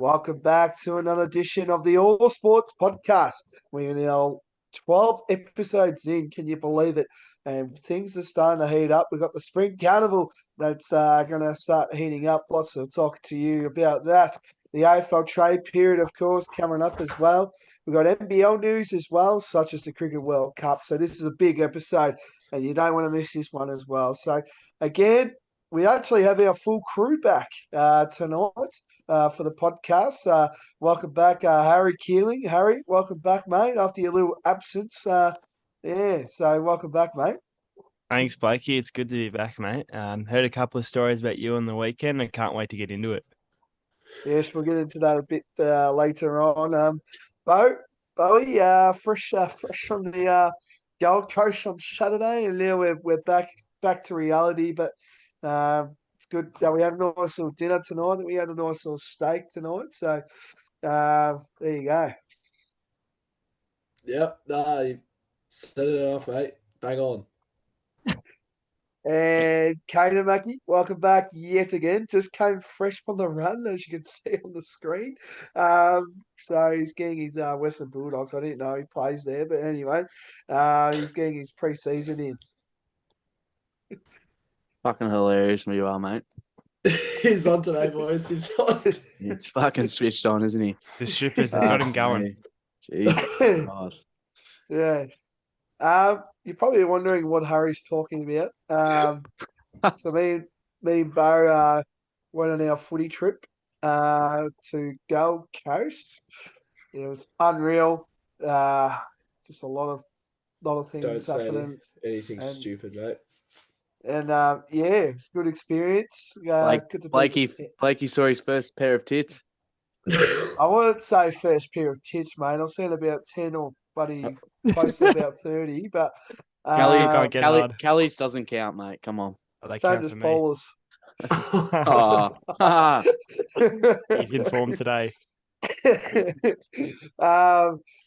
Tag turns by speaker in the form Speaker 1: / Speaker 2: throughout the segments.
Speaker 1: Welcome back to another edition of the All Sports Podcast. We're now 12 episodes in. Can you believe it? And things are starting to heat up. We've got the Spring Carnival that's going to start heating up. Lots of talk to you about that. The AFL trade period, of course, coming up as well. We've got NBL news as well, such as the Cricket World Cup. So this is a big episode, and you don't want to miss this one as well. So again, we actually have our full crew back tonight for the podcast. Welcome back, Harry Keeling. Harry, welcome back, mate, after your little absence. So welcome back, mate.
Speaker 2: Thanks, Blakey. It's good to be back, mate. Heard a couple of stories about you on the weekend. I can't wait to get into it.
Speaker 1: Yes, we'll get into that a bit later on. Bowie, fresh on the Gold Coast on Saturday, and now we're back to reality. But it's good that we had a nice little dinner tonight. That we had a nice little steak tonight. So there you go.
Speaker 3: Yep, no, you set it off, mate. Bang on.
Speaker 1: And Kaden Mackie, welcome back yet again. Just came fresh from the run, as you can see on the screen. So he's getting his Western Bulldogs. I didn't know he plays there, but anyway, he's getting his pre-season in.
Speaker 4: Fucking hilarious you are, mate.
Speaker 3: He's on today, boys. He's on.
Speaker 4: It's fucking switched on, isn't he?
Speaker 2: The strippers, they got him going.
Speaker 4: Jesus Christ.
Speaker 1: Yes. You're probably wondering what Harry's talking about. So me and Bo went on our footy trip to Gold Coast. It was unreal. Just a lot of things
Speaker 3: Don't say
Speaker 1: happening.
Speaker 3: anything stupid, mate.
Speaker 1: And it's a good experience.
Speaker 4: Blakey saw his first pair of tits.
Speaker 1: I wouldn't say first pair of tits, mate. I've seen about 10 or close to about 30. But
Speaker 4: Kelly's doesn't count, mate. Come on.
Speaker 2: They
Speaker 1: same
Speaker 2: count
Speaker 1: as
Speaker 2: for me.
Speaker 1: Paula's.
Speaker 2: He's informed today.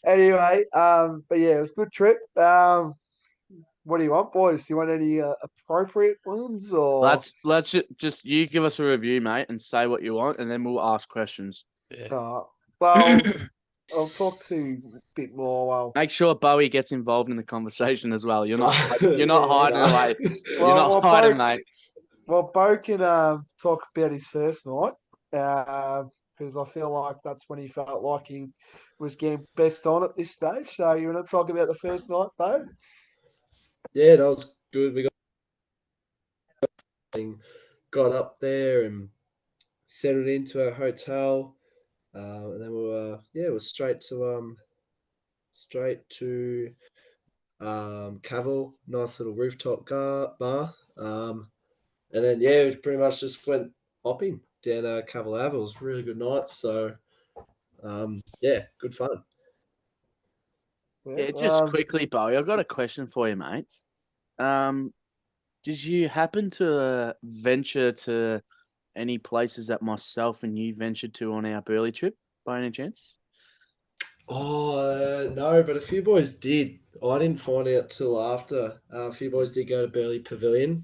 Speaker 1: Anyway, but yeah, it was a good trip. What do you want, boys? Do you want any appropriate ones, or
Speaker 4: let's just you give us a review, mate, and say what you want, and then we'll ask questions.
Speaker 2: Yeah.
Speaker 1: Well, I'll talk to you a bit more. Well,
Speaker 4: Make sure Bowie gets involved in the conversation as well. You're not hiding away. You're not hiding, mate.
Speaker 1: Well, Bo can talk about his first night because I feel like that's when he felt like he was getting best on at this stage. So you want to talk about the first night, Bo?
Speaker 3: Yeah, that was good. We got up there and settled into our hotel, and then we were straight to Cavill, nice little rooftop bar, and then we pretty much just went hopping down Cavill Ave. It was a really good night, so good fun.
Speaker 4: Yeah, just quickly, Bowie, I've got a question for you, mate. Did you happen to venture to any places that myself and you ventured to on our Burley trip by any chance?
Speaker 3: Oh, no, but a few boys did. I didn't find out till after. A few boys did go to Burley Pavilion.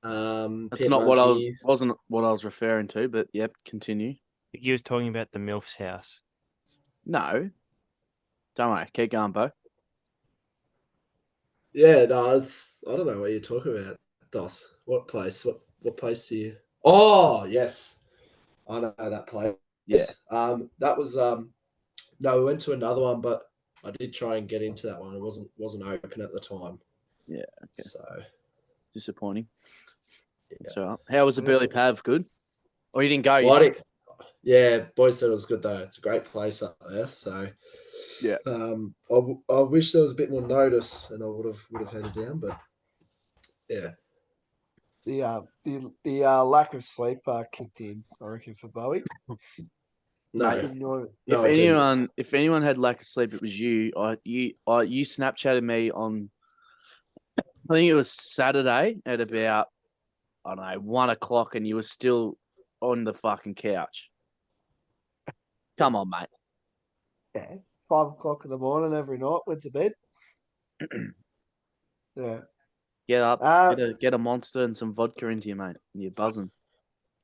Speaker 4: That's
Speaker 3: Pit
Speaker 4: not
Speaker 3: Monkey.
Speaker 4: wasn't what I was referring to, but yep, continue.
Speaker 2: I think he was talking about the MILF's house.
Speaker 4: No. Don't worry, keep going, Bo.
Speaker 3: Yeah, no, I don't know what you're talking about, Doss. What place? What place do you? Oh, yes, I know that place.
Speaker 4: Yes.
Speaker 3: That was no, we went to another one, but I did try and get into that one. It wasn't open at the time.
Speaker 4: Yeah. Okay.
Speaker 3: So
Speaker 4: disappointing.
Speaker 3: Yeah.
Speaker 4: So how was the Burley Pav? Good? Or you didn't go?
Speaker 3: Yeah, boys said it was good though. It's a great place up there. So
Speaker 4: yeah.
Speaker 3: I wish there was a bit more notice, and I would have headed down, but yeah.
Speaker 1: The lack of sleep kicked in, I reckon, for Bowie.
Speaker 3: No.
Speaker 4: If anyone had lack of sleep, it was you. You Snapchatted me on, I think it was Saturday at about, I don't know, 1:00, and you were still on the fucking couch. Come on, mate.
Speaker 1: Yeah, 5:00 in the morning every night. Went to bed. Yeah.
Speaker 4: Get up, get a monster and some vodka into you, mate. And you're buzzing.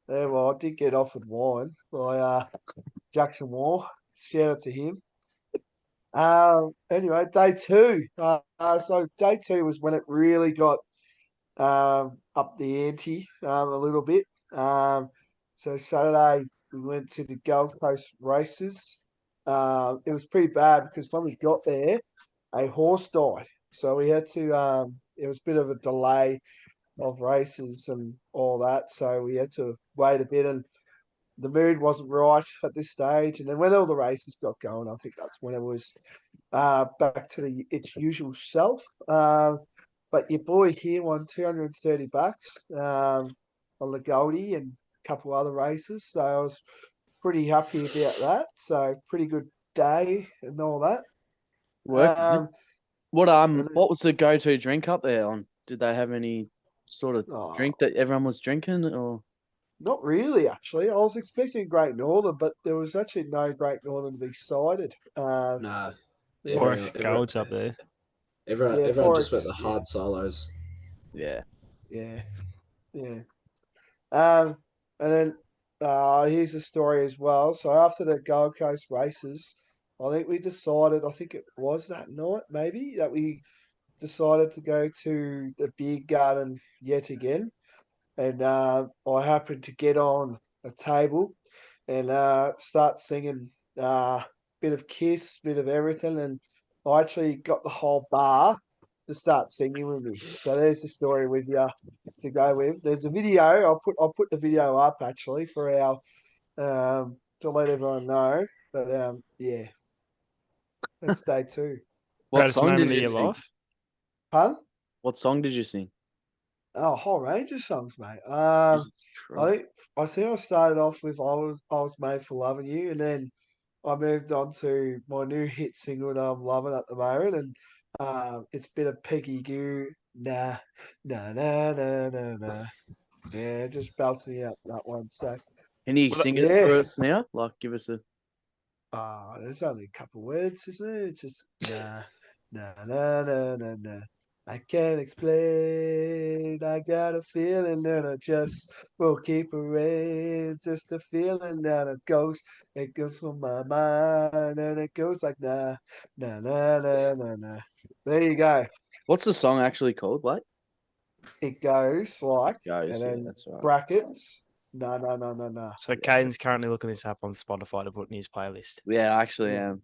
Speaker 1: Yeah, well, I did get offered wine by Jackson Moore. Shout out to him. Anyway, day two. So day two was when it really got up the ante a little bit. So Saturday we went to the Gold Coast races. It was pretty bad because when we got there, a horse died. So we had to. It was a bit of a delay of races and all that. So we had to wait a bit, and the mood wasn't right at this stage. And then when all the races got going, I think that's when it was back to its usual self. But your boy here won 230 bucks on the Goldie and a couple other races. So I was pretty happy about that. So pretty good day and all that.
Speaker 4: Work.
Speaker 1: Um,
Speaker 4: What
Speaker 1: and
Speaker 4: what was the go-to drink up there? Did they have any sort of
Speaker 1: oh,
Speaker 4: drink that everyone was drinking, or
Speaker 1: not really, actually. I was expecting Great Northern, but there was actually no Great Northern to be cited.
Speaker 3: Nah,
Speaker 1: Yeah,
Speaker 2: Forex
Speaker 3: everyone,
Speaker 2: Gold's up there.
Speaker 3: everyone,
Speaker 1: yeah,
Speaker 3: everyone just
Speaker 1: Forex,
Speaker 3: went the hard solos.
Speaker 4: yeah?
Speaker 1: yeah, yeah. And then here's a story as well. So after the Gold Coast races, I think we decided, I think it was that night maybe, that we decided to go to the beer garden yet again. And I happened to get on a table and start singing bit of Kiss, bit of everything. And I actually got the whole bar to start singing with me. So there's the story with you to go with. There's a video. I'll put the video up actually for our to let everyone know. But yeah, that's day two.
Speaker 4: What
Speaker 2: Proudest
Speaker 4: song
Speaker 2: moment
Speaker 4: did
Speaker 2: of
Speaker 4: you
Speaker 2: your
Speaker 4: sing?
Speaker 2: life?
Speaker 1: Pun?
Speaker 4: What song did you sing?
Speaker 1: Oh, a whole range of songs, mate.
Speaker 4: Jesus
Speaker 1: I
Speaker 4: Christ.
Speaker 1: think I think I started off with I was made for loving you, and then I moved on to my new hit single that I'm loving at the moment, and it's a bit of Peggy Goo, nah, nah, nah, nah, nah, nah. Yeah, just belting out that one. So
Speaker 4: Can you
Speaker 2: Well,
Speaker 4: sing it
Speaker 1: yeah,
Speaker 4: for us now? Like, give us a.
Speaker 1: there's only a couple words, isn't it? It's just nah, nah, nah, nah, nah, nah. I can't explain. I got a feeling that I just will keep it in. Just a feeling that it goes from my mind, and it goes like nah, nah, nah, nah, nah, nah. There you go.
Speaker 4: What's the song actually called, Blake?
Speaker 1: It goes like, and
Speaker 4: Goes. Yeah,
Speaker 1: then
Speaker 4: that's right.
Speaker 1: brackets. No, no, no, no, no.
Speaker 2: So Caden's currently looking this up on Spotify to put in his playlist.
Speaker 4: Yeah, I actually
Speaker 1: Yeah.
Speaker 4: am.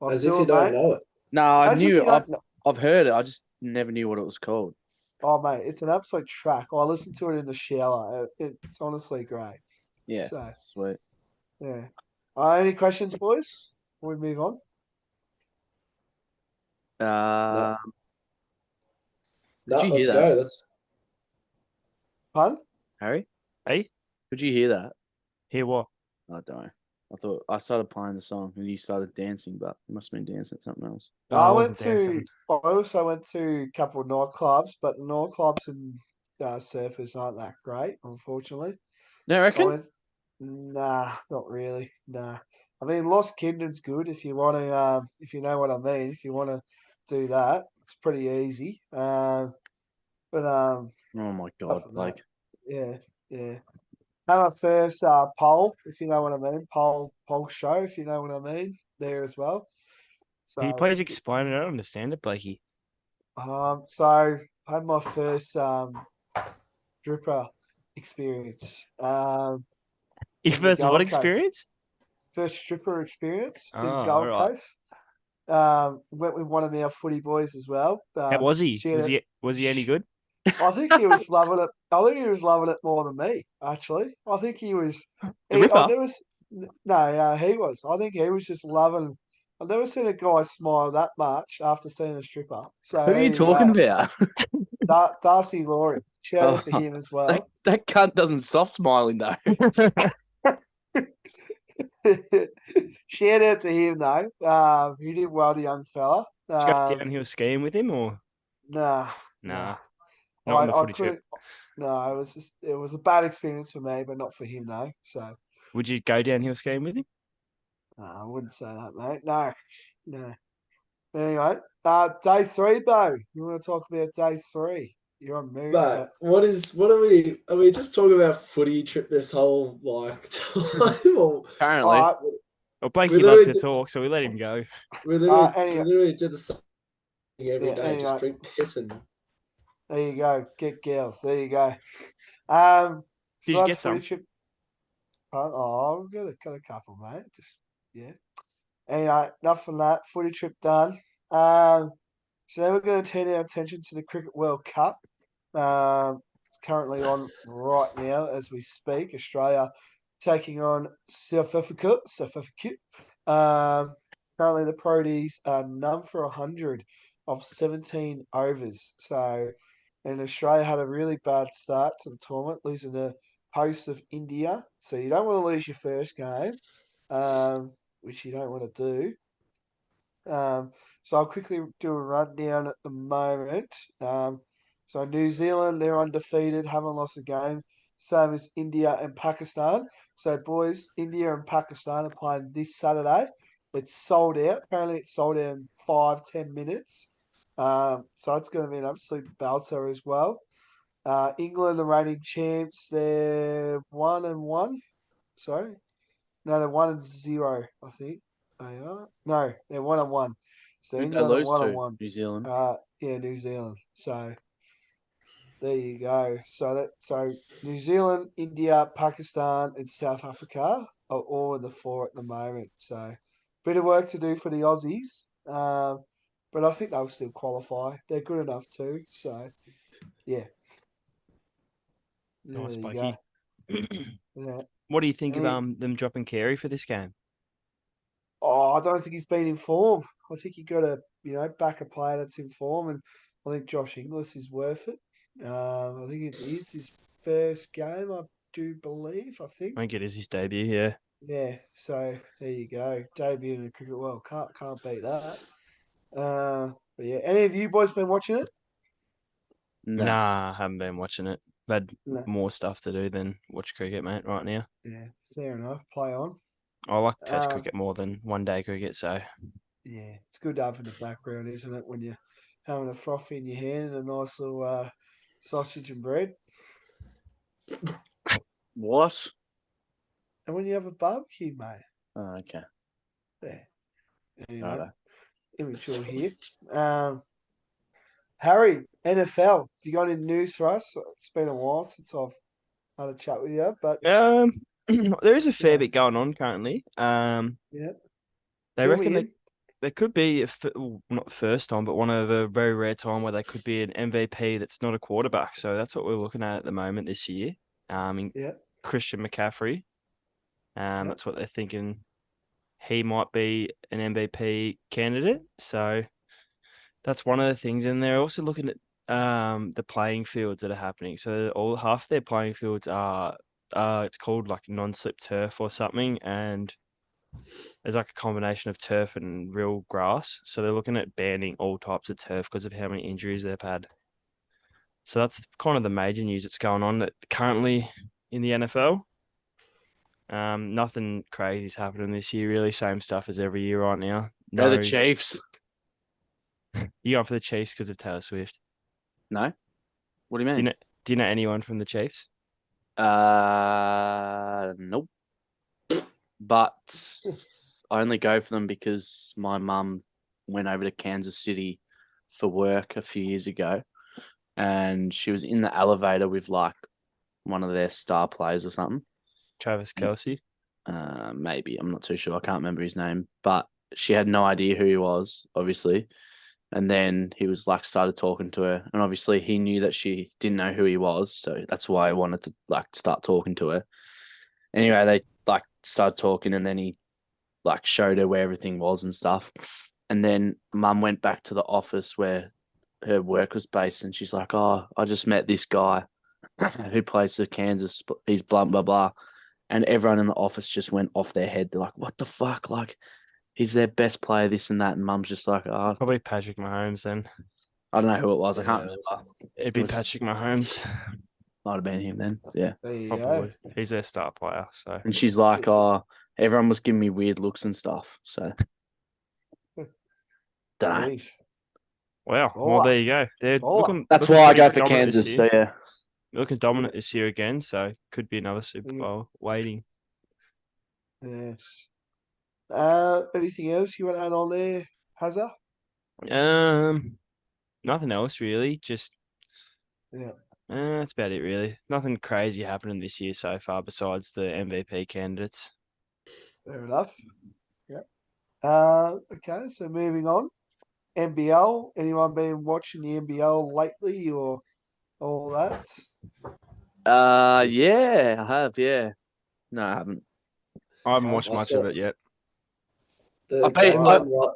Speaker 1: I'm
Speaker 3: As if you
Speaker 1: doing,
Speaker 3: don't
Speaker 1: mate.
Speaker 3: know it.
Speaker 4: No, I
Speaker 1: As if
Speaker 4: knew.
Speaker 1: you don't know.
Speaker 4: I've heard it. I just never knew what it was called.
Speaker 1: Oh, mate, it's an absolute track. I listen to it in the shower. It's honestly great.
Speaker 4: Yeah,
Speaker 1: So,
Speaker 4: sweet.
Speaker 1: yeah. Any questions, boys? Before we move on?
Speaker 3: No,
Speaker 4: Could
Speaker 3: no,
Speaker 4: you
Speaker 3: let's
Speaker 4: hear that,
Speaker 3: go. Let's.
Speaker 1: Pun?
Speaker 4: Harry?
Speaker 2: Hey,
Speaker 4: Could you hear that?
Speaker 2: hear what?
Speaker 4: I don't know. I thought I started playing the song and you started dancing, but you must have been dancing at something else.
Speaker 2: Oh,
Speaker 1: I
Speaker 2: I
Speaker 1: went
Speaker 2: wasn't
Speaker 1: to.
Speaker 2: dancing.
Speaker 1: I also went to a couple of nightclubs, but the nightclubs and surfers aren't that great, unfortunately.
Speaker 4: No, I
Speaker 1: I
Speaker 4: reckon.
Speaker 1: went. Nah, not really. Nah. I mean, Lost Kingdom's good if you want to. If you know what I mean. If you want to do that, it's pretty easy. But
Speaker 4: Oh my
Speaker 1: other
Speaker 4: god,
Speaker 1: than that,
Speaker 4: like
Speaker 1: yeah, yeah. Have a first poll, if you know what I mean. Poll show, if you know what I mean. There as well.
Speaker 2: Can you
Speaker 1: So,
Speaker 2: please explain it? I don't understand it, Blakey.
Speaker 1: so I had my first dripper experience
Speaker 2: Your
Speaker 1: in the
Speaker 2: first what
Speaker 1: Gold Coast.
Speaker 2: experience?
Speaker 1: First stripper experience
Speaker 2: Oh,
Speaker 1: in
Speaker 2: all
Speaker 1: Gold
Speaker 2: right.
Speaker 1: Coast. Went with one of our footy boys as well.
Speaker 2: How was he?
Speaker 1: Shared it.
Speaker 2: Was he any good?
Speaker 1: I think he was loving it. I think he was loving it more than me. Actually, I think he was.
Speaker 2: The
Speaker 1: I
Speaker 2: Ripper?
Speaker 1: never. No, he was. I think he was just loving. I've never seen a guy smile that much after seeing a stripper. So
Speaker 4: who are
Speaker 1: there
Speaker 4: you
Speaker 1: you
Speaker 4: talking
Speaker 1: go.
Speaker 4: about?
Speaker 1: Darcy Laurie. Shout out to
Speaker 4: Oh,
Speaker 1: him as well.
Speaker 4: that cunt doesn't stop smiling though.
Speaker 1: Shout out to him though. He did well, the young fella.
Speaker 2: Did you go downhill skiing with him or?
Speaker 1: Nah,
Speaker 2: Nah,
Speaker 1: nah.
Speaker 2: not on the
Speaker 1: I
Speaker 2: footy trip.
Speaker 1: couldn't. No, it was a bad experience for me, but not for him though. So
Speaker 2: Would you go downhill skiing with him?
Speaker 1: I wouldn't say that, mate. No, no. Anyway, day three though. You want to talk about day three? You're on mute.
Speaker 3: But what are we just talking about footy trip this whole time? Or
Speaker 4: Apparently,
Speaker 1: All right.
Speaker 2: Well, Blakey
Speaker 3: We
Speaker 2: loves
Speaker 3: literally
Speaker 2: to
Speaker 3: did-
Speaker 2: talk, so we let him go.
Speaker 3: we literally,
Speaker 1: Anyway.
Speaker 3: we literally did the same thing every
Speaker 1: Yeah,
Speaker 3: day,
Speaker 1: anyway.
Speaker 3: just drink piss and
Speaker 1: There you go. Get girls. There you go.
Speaker 2: Did
Speaker 1: So
Speaker 2: you
Speaker 1: that's
Speaker 2: get some?
Speaker 1: footy trip. Oh, got a couple, mate. Just yeah. Anyway, enough from that. Footy trip done. So then we're going to turn our attention to the Cricket World Cup. It's currently on right now as we speak. Australia taking on South Africa. Currently the Proteas are none for 100 of 17 overs. So, and Australia had a really bad start to the tournament, losing the hosts of India. So you don't want to lose your first game, which you don't want to do. So I'll quickly do a rundown at the moment. So New Zealand, they're undefeated, haven't lost a game. Same as India and Pakistan. So boys, India and Pakistan are playing this Saturday. It's sold out. Apparently it's sold out in 5-10 minutes. So it's going to be an absolute belter as well. England, the reigning champs, they're 1-1. Sorry. No, they're 1-0, I think. They are. No, they're 1-1. So
Speaker 4: who'd they
Speaker 1: England are
Speaker 4: lose to?
Speaker 1: 1-1.
Speaker 4: New Zealand.
Speaker 1: Yeah, New Zealand. So there you go. So New Zealand, India, Pakistan, and South Africa are all in the four at the moment. So bit of work to do for the Aussies. But I think they'll still qualify. They're good enough too. So yeah. There
Speaker 2: Nice,
Speaker 1: you
Speaker 2: Blakey.
Speaker 1: go. Yeah.
Speaker 2: What do you think of
Speaker 1: Any-
Speaker 2: them dropping Carey for this game?
Speaker 1: Oh, I don't think he's been in form. I think you got to, back a player that's in form, and I think Josh Inglis is worth it. I think it is his first game, I do believe. I think.
Speaker 2: I think it is his debut. Yeah.
Speaker 1: Yeah. So there you go. Debut in the Cricket World Cup. Can't beat that. But yeah, any of you boys been watching it?
Speaker 4: No.
Speaker 2: Nah, I haven't been watching it. I've had
Speaker 1: No.
Speaker 2: more stuff to do than watch cricket, mate, right now.
Speaker 1: Yeah. Fair enough. Play on.
Speaker 2: I like Test
Speaker 1: Um,
Speaker 2: cricket more than one day cricket, so
Speaker 1: yeah, it's good to have in the background, isn't it? When you're having a frothy in your hand and a nice little sausage and bread.
Speaker 4: What?
Speaker 1: And when you have a barbecue, mate.
Speaker 4: Oh, okay.
Speaker 1: Yeah. Anyway,
Speaker 4: Righto.
Speaker 1: immature here. Harry, NFL. Have you got any news for us? It's been a while since I've had a chat with you, but
Speaker 2: there is a fair
Speaker 1: Yeah.
Speaker 2: bit going on currently.
Speaker 1: yeah.
Speaker 2: They
Speaker 1: Fill
Speaker 2: reckon
Speaker 1: me in.
Speaker 2: there could be not the first time, but one of a very rare time where they could be an MVP that's not a quarterback. So that's what we're looking at the moment this year. In
Speaker 1: Yeah.
Speaker 2: Christian McCaffrey.
Speaker 1: Yep.
Speaker 2: That's what they're thinking. He might be an MVP candidate. So that's one of the things. And they're also looking at the playing fields that are happening. So half their playing fields are it's called like non-slip turf or something, and there's like a combination of turf and real grass. So they're looking at banning all types of turf because of how many injuries they've had. So that's kind of the major news that's going on that currently in the NFL. Nothing crazy is happening this year, really. Same stuff as every year right now.
Speaker 4: They're
Speaker 2: No,
Speaker 4: the Chiefs.
Speaker 2: you going for the Chiefs because of Taylor Swift.
Speaker 4: No? What do you mean?
Speaker 2: Do you know anyone from the Chiefs?
Speaker 4: Nope. But I only go for them because my mum went over to Kansas City for work a few years ago, and she was in the elevator with like one of their star players or something.
Speaker 2: Travis Kelce.
Speaker 4: Maybe, I'm not too sure. I can't remember his name, but she had no idea who he was, obviously. And then he was like started talking to her, and obviously he knew that she didn't know who he was, so that's why I wanted to like start talking to her. Anyway, they like started talking, and then he like showed her where everything was and stuff. And then mum went back to the office where her work was based, and she's like, "Oh, I just met this guy who plays for Kansas. He's blah blah blah." And everyone in the office just went off their head. They're like, "What the fuck? Like, he's their best player, this and that." And mum's just like, "Oh,
Speaker 2: Probably Patrick Mahomes then.
Speaker 4: I don't know who it was. I can't
Speaker 3: Yeah,
Speaker 4: remember.
Speaker 2: It'd be
Speaker 4: was-
Speaker 2: Patrick Mahomes.
Speaker 4: Might have been him then. Yeah."
Speaker 1: There you go.
Speaker 2: Probably. He's their star player. So
Speaker 4: And she's like, "Oh, everyone was giving me weird looks and stuff." So, don't know.
Speaker 1: Jeez.
Speaker 2: Wow.
Speaker 1: Baller.
Speaker 2: Well, there you go. They're
Speaker 1: Baller.
Speaker 4: That's
Speaker 2: looking
Speaker 4: why I
Speaker 2: pretty
Speaker 4: go for
Speaker 2: dominant
Speaker 4: Kansas.
Speaker 2: this
Speaker 4: So
Speaker 2: year.
Speaker 4: yeah.
Speaker 2: Looking dominant this year again, so could be another Super
Speaker 1: Yeah.
Speaker 2: Bowl waiting.
Speaker 1: Yes. Anything else you want to add on there, Hazza?
Speaker 2: Nothing else really. Just
Speaker 1: Yeah.
Speaker 2: that's about it really. Nothing crazy happening this year so far besides the MVP candidates.
Speaker 1: Fair enough. Yeah. Okay, so moving on. NBL. Anyone been watching the NBL lately or all that?
Speaker 4: Yeah, I have. Yeah. No, I haven't.
Speaker 2: I haven't
Speaker 1: Okay.
Speaker 2: watched
Speaker 3: I
Speaker 2: much
Speaker 3: saw
Speaker 2: of it yet.
Speaker 3: the
Speaker 4: I bet-
Speaker 3: game
Speaker 4: I-
Speaker 3: went right.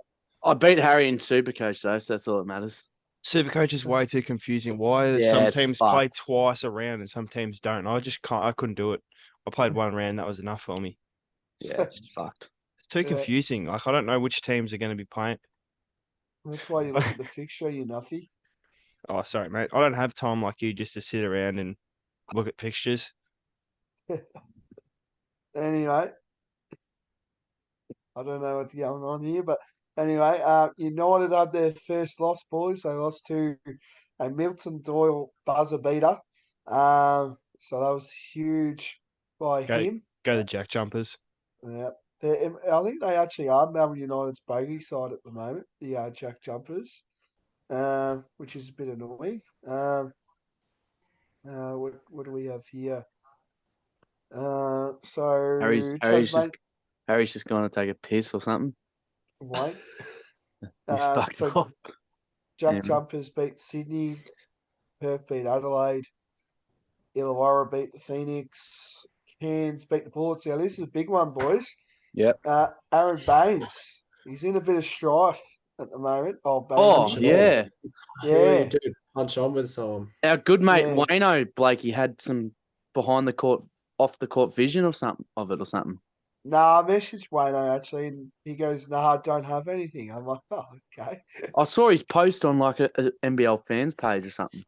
Speaker 4: I beat Harry in Supercoach though, so that's all that matters.
Speaker 2: Supercoach is way too confusing. Why
Speaker 4: Yeah,
Speaker 2: some
Speaker 4: it's
Speaker 2: teams play
Speaker 4: fucked.
Speaker 2: twice a round and some teams don't? I just can't. I couldn't do it. I played one round. That was enough for me.
Speaker 4: Yeah, it's fucked.
Speaker 2: It's too
Speaker 1: Yeah.
Speaker 2: confusing. Like I don't know which teams are going to be playing.
Speaker 1: That's why you look at the fixture, you nuffy.
Speaker 2: Oh, sorry, mate. I don't have time like you just to sit around and look at fixtures.
Speaker 1: Anyway, I don't know what's going on here, but anyway, United had their first loss, boys. They lost to a Milton Doyle buzzer beater. So that was huge by
Speaker 2: Go,
Speaker 1: him.
Speaker 2: go the Jack Jumpers.
Speaker 1: Yeah. I think they actually are Melbourne United's bogey side at the moment, the Jack Jumpers, which is a bit annoying. What do we have here? So
Speaker 4: Harry's just going to take a piss or something.
Speaker 1: Wait.
Speaker 4: He's fucked
Speaker 1: So
Speaker 4: off.
Speaker 1: Jack
Speaker 4: Yeah.
Speaker 1: Jumpers beat Sydney, Perth beat Adelaide, Illawarra beat the Phoenix, Cairns beat the Bullets. Now this is a big one, boys.
Speaker 4: Yep.
Speaker 1: Aaron Baines, he's in a bit of strife at the moment. Oh,
Speaker 4: Oh,
Speaker 1: Baines.
Speaker 4: yeah.
Speaker 1: Yeah.
Speaker 3: You do punch on with someone.
Speaker 4: Our good mate
Speaker 1: Yeah.
Speaker 4: Wayno Blakey had some behind the court, off the court vision or something of it or something.
Speaker 1: Nah, I messaged Wayno actually, and he goes, "Nah, I don't have anything." I'm like, "Oh, okay."
Speaker 4: I saw his post on like a NBL fans page or something.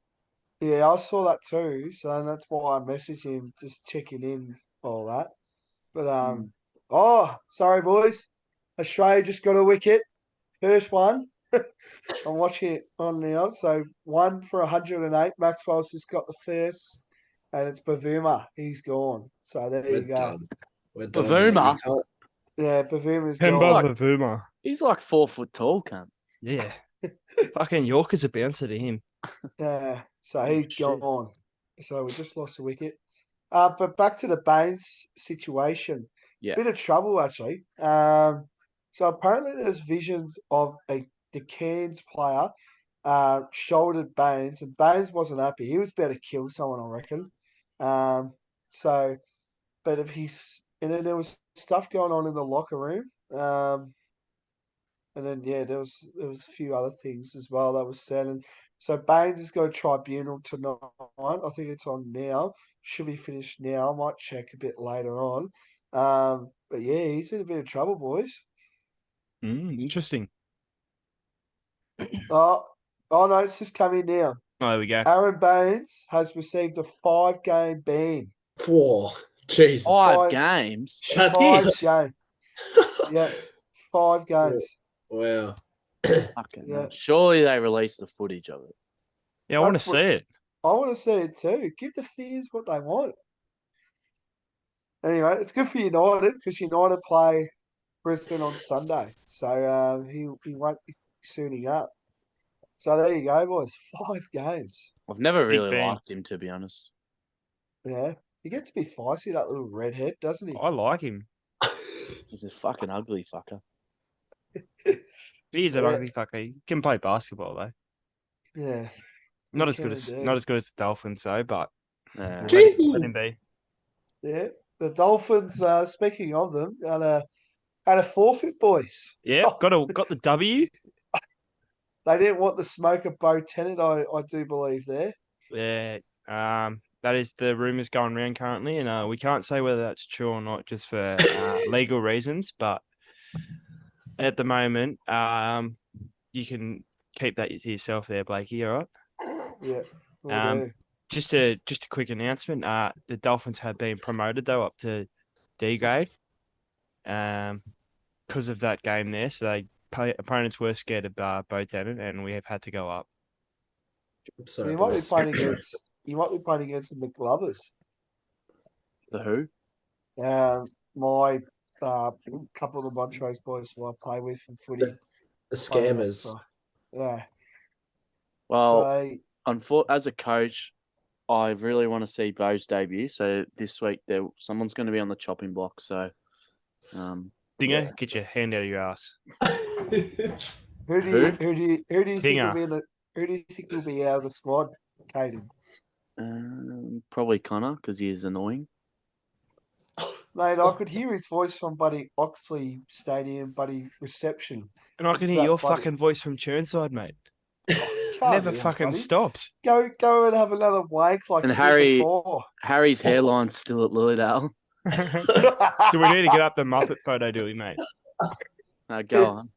Speaker 1: Yeah, I saw that too, so that's why I messaged him, just checking in, all that. But oh, sorry, boys, Australia just got a wicket, first one. I'm watching it on now. So 1 for 108. Maxwell's just got the first, and it's Bavuma. He's gone. So there
Speaker 3: We're
Speaker 1: you go.
Speaker 3: done. We're done. mate.
Speaker 4: Bavuma?
Speaker 3: You can't-
Speaker 1: Yeah, Bavuma's
Speaker 2: Pemba
Speaker 1: gone.
Speaker 2: Bavuma.
Speaker 4: He's like 4 foot tall, cunt.
Speaker 2: Yeah. Fucking Yorker's a bouncer to him.
Speaker 1: Yeah, so he's
Speaker 4: Shit.
Speaker 1: gone. So we just lost a wicket. But back to the Baines situation.
Speaker 4: Yeah.
Speaker 1: Bit of trouble actually. So apparently there's visions of the Cairns player shouldered Baines, and Baines wasn't happy. He was about to kill someone, I reckon. So, but if and then there was stuff going on in the locker room. And then there was a few other things as well that was said. And so Baines has got a tribunal tonight. I think it's on now. Should be finished now. I might check a bit later on. But yeah, he's in a bit of trouble, boys.
Speaker 2: Interesting.
Speaker 1: Oh, no, it's just coming now.
Speaker 2: Oh, there we go.
Speaker 1: Aaron Baines has received a 5-game ban.
Speaker 3: Whoa, Jesus.
Speaker 4: 5 games.
Speaker 3: That's
Speaker 1: 5
Speaker 3: it.
Speaker 1: games. Yeah, 5 games.
Speaker 3: Wow.
Speaker 4: Fucking
Speaker 1: Yeah.
Speaker 4: hell. Surely they released the footage of it.
Speaker 2: Yeah, I want to
Speaker 1: That's
Speaker 2: see
Speaker 1: what-
Speaker 2: it.
Speaker 1: I want to see it too. Give the fans what they want. Anyway, it's good for United because United play Brisbane on Sunday, so he won't be suiting up. So there you go, boys. 5 games.
Speaker 4: I've never
Speaker 2: Big
Speaker 4: really
Speaker 2: ban.
Speaker 4: liked him, to be honest.
Speaker 1: Yeah, he gets to be feisty, that little redhead, doesn't he?
Speaker 2: I like him.
Speaker 4: He's a fucking ugly fucker.
Speaker 2: He is an
Speaker 1: Yeah.
Speaker 2: ugly fucker. He can play basketball though.
Speaker 1: Yeah,
Speaker 2: Not
Speaker 1: he
Speaker 2: as good
Speaker 1: can
Speaker 2: as
Speaker 1: indeed.
Speaker 2: not as good as the Dolphins though, but
Speaker 4: Yeah.
Speaker 2: let him be.
Speaker 1: Yeah, the Dolphins. Speaking of them, had a forfeit, boys.
Speaker 2: Yeah, got the W.
Speaker 1: They didn't want the smoke of Bo Tennant, I do believe there.
Speaker 2: Yeah, that is the rumors going around currently, and we can't say whether that's true or not, just for legal reasons. But at the moment, you can keep that to yourself there, Blakey. All right.
Speaker 1: Yeah, will do.
Speaker 2: Just a quick announcement. The Dolphins have been promoted though up to D grade, because of that game there. So opponents were scared of Bo Tennant, and we have had to go up.
Speaker 3: I'm sorry,
Speaker 1: You might be
Speaker 3: boys.
Speaker 1: playing against. You might be playing against the McLovers.
Speaker 4: The who?
Speaker 1: My couple of the Montrose boys who I play with in footy.
Speaker 3: The scammers.
Speaker 1: Yeah.
Speaker 4: Well,
Speaker 1: So
Speaker 4: as a coach, I really want to see Bo's debut. So this week, someone's going to be on the chopping block. So,
Speaker 2: Dinger, get your hand out of your ass.
Speaker 1: who do you think
Speaker 2: Dinger.
Speaker 1: who do you think will be out of the squad, Caden?
Speaker 4: Probably Connor because he is annoying.
Speaker 1: Mate, I could hear his voice from Buddy Oxley Stadium, Buddy reception.
Speaker 2: And I can
Speaker 1: It's
Speaker 2: hear
Speaker 1: that
Speaker 2: your
Speaker 1: buddy.
Speaker 2: fucking voice from Churnside, mate.
Speaker 1: Can't
Speaker 2: Never
Speaker 1: be,
Speaker 2: fucking
Speaker 1: buddy.
Speaker 2: stops.
Speaker 1: Go and have another wank like
Speaker 4: And
Speaker 1: you did before.
Speaker 4: Harry's hairline's still at Lilydale.
Speaker 2: Do we need to get up the Muppet photo, do we, mate?
Speaker 4: Go on.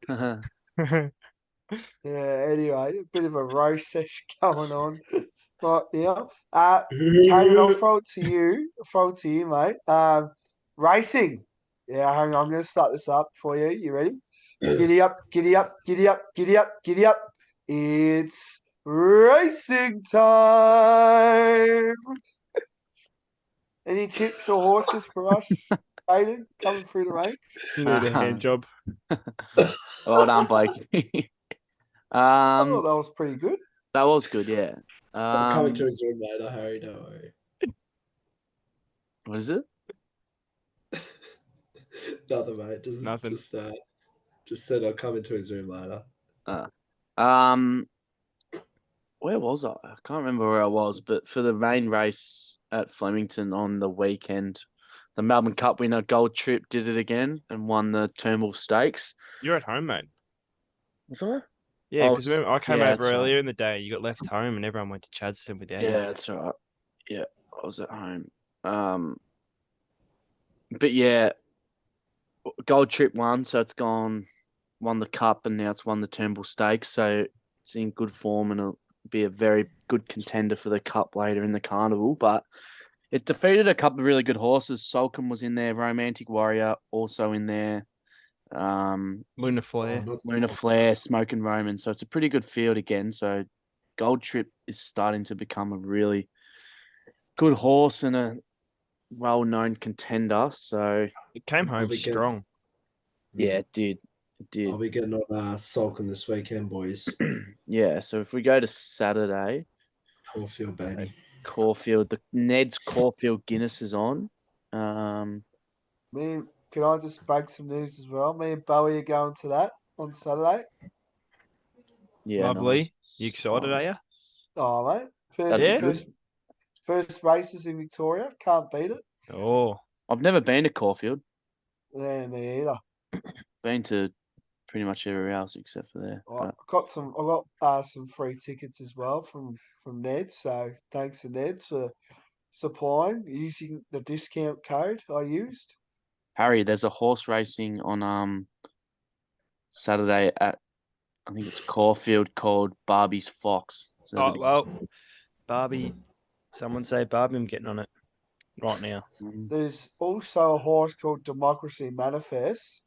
Speaker 1: Yeah, anyway, a bit of a roast session going on right now. Caden, I'll throw it to you, mate. Racing. Yeah, hang on, I'm going to start this up for you. You ready? Giddy up, giddy up, giddy up, giddy up, giddy up. It's racing time. Any tips or horses for us, Caden, coming through the ranks?
Speaker 2: You need a hand job.
Speaker 4: Well done, Blake.
Speaker 1: I thought that was pretty good.
Speaker 4: That was good, yeah.
Speaker 3: I'm coming to his room later, Harry. Don't worry.
Speaker 4: What is it?
Speaker 3: Nothing, mate.
Speaker 2: Nothing.
Speaker 3: Just said I'll come into his room later.
Speaker 4: Where was I? I can't remember where I was, but for the main race at Flemington on the weekend, the Melbourne Cup winner Gold Trip did it again and won the Turnbull Stakes.
Speaker 2: You're at home, mate.
Speaker 4: Was I?
Speaker 2: Yeah, because remember I came over
Speaker 4: that's
Speaker 2: earlier
Speaker 4: right.
Speaker 2: in the day. You got left home, and everyone went to Chadstone with you.
Speaker 4: Yeah, that's right. Yeah, I was at home. But yeah, Gold Trip won, so it's won the Cup, and now it's won the Turnbull Stakes. So it's in good form, and it'll be a very good contender for the Cup later in the Carnival. But it defeated a couple of really good horses. Solcombe was in there, Romantic Warrior also in there.
Speaker 2: Luna Flare.
Speaker 4: Luna Flare, Smoke and Roman. So it's a pretty good field again. So Gold Trip is starting to become a really good horse and a well-known contender. So
Speaker 2: It came home strong.
Speaker 4: yeah, it did. It did.
Speaker 3: I'll be getting on Salcombe this weekend, boys.
Speaker 4: Yeah, so if we go to Saturday,
Speaker 3: Caulfield, baby.
Speaker 4: Caulfield, the Ned's Caulfield Guinness is on.
Speaker 1: Can I just break some news as well? Me and Bowie are going to that on Saturday.
Speaker 4: Yeah,
Speaker 2: Lovely.
Speaker 4: nice.
Speaker 2: You excited, are you?
Speaker 1: Oh, mate. First races in Victoria. Can't beat it.
Speaker 2: Oh,
Speaker 4: I've never been to Caulfield.
Speaker 1: Yeah, me either.
Speaker 4: Been to pretty much everywhere else except for there.
Speaker 1: I got some free tickets as well from Ned. So thanks to Ned for supplying using the discount code I used.
Speaker 4: Harry, there's a horse racing on Saturday at I think it's Caulfield called Barbie's Fox. So
Speaker 2: well, Barbie. Someone say Barbie. I'm getting on it right now.
Speaker 1: There's also a horse called Democracy Manifest.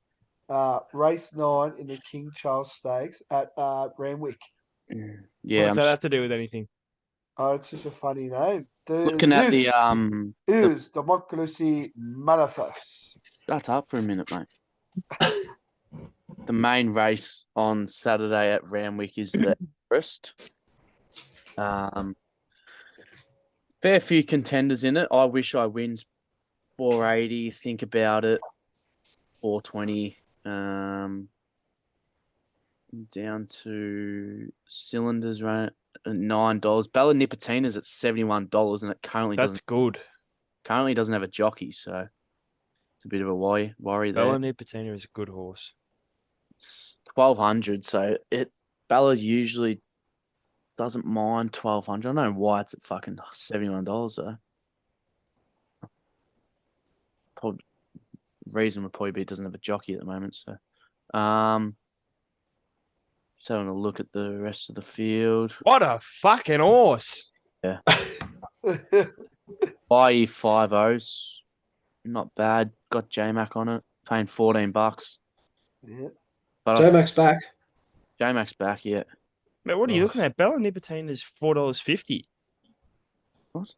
Speaker 1: Race 9 in the King Charles Stakes at Randwick.
Speaker 4: Yeah,
Speaker 2: What's that have to do with anything?
Speaker 1: Oh, it's just a funny name.
Speaker 4: Looking at the
Speaker 1: is Democracy Manifest.
Speaker 4: Shut up for a minute, mate. The main race on Saturday at Randwick is the Everest. Fair few contenders in it. I wish I wins 480. Think about it. 420. Down to Cylinders right at $9. Bella Nipotina's at $71, and it currently doesn't have a jockey, so it's a bit of a worry there.
Speaker 2: Bella Nipotina is a good horse.
Speaker 4: It's 1,200, so Bella usually doesn't mind 1,200. I don't know why it's at fucking $71 though. Probably reason would probably be it doesn't have a jockey at the moment. So, just having a look at the rest of the field.
Speaker 2: What a fucking horse!
Speaker 4: Yeah. IE 5-0s, not bad. Got J-Mac on it, paying $14.
Speaker 1: Yeah.
Speaker 4: But
Speaker 3: J-Mac's back.
Speaker 4: J-Mac's back, yeah.
Speaker 2: Mate, what are you
Speaker 3: Oh.
Speaker 2: looking at? Bella Nicotina is $4.50.
Speaker 4: What?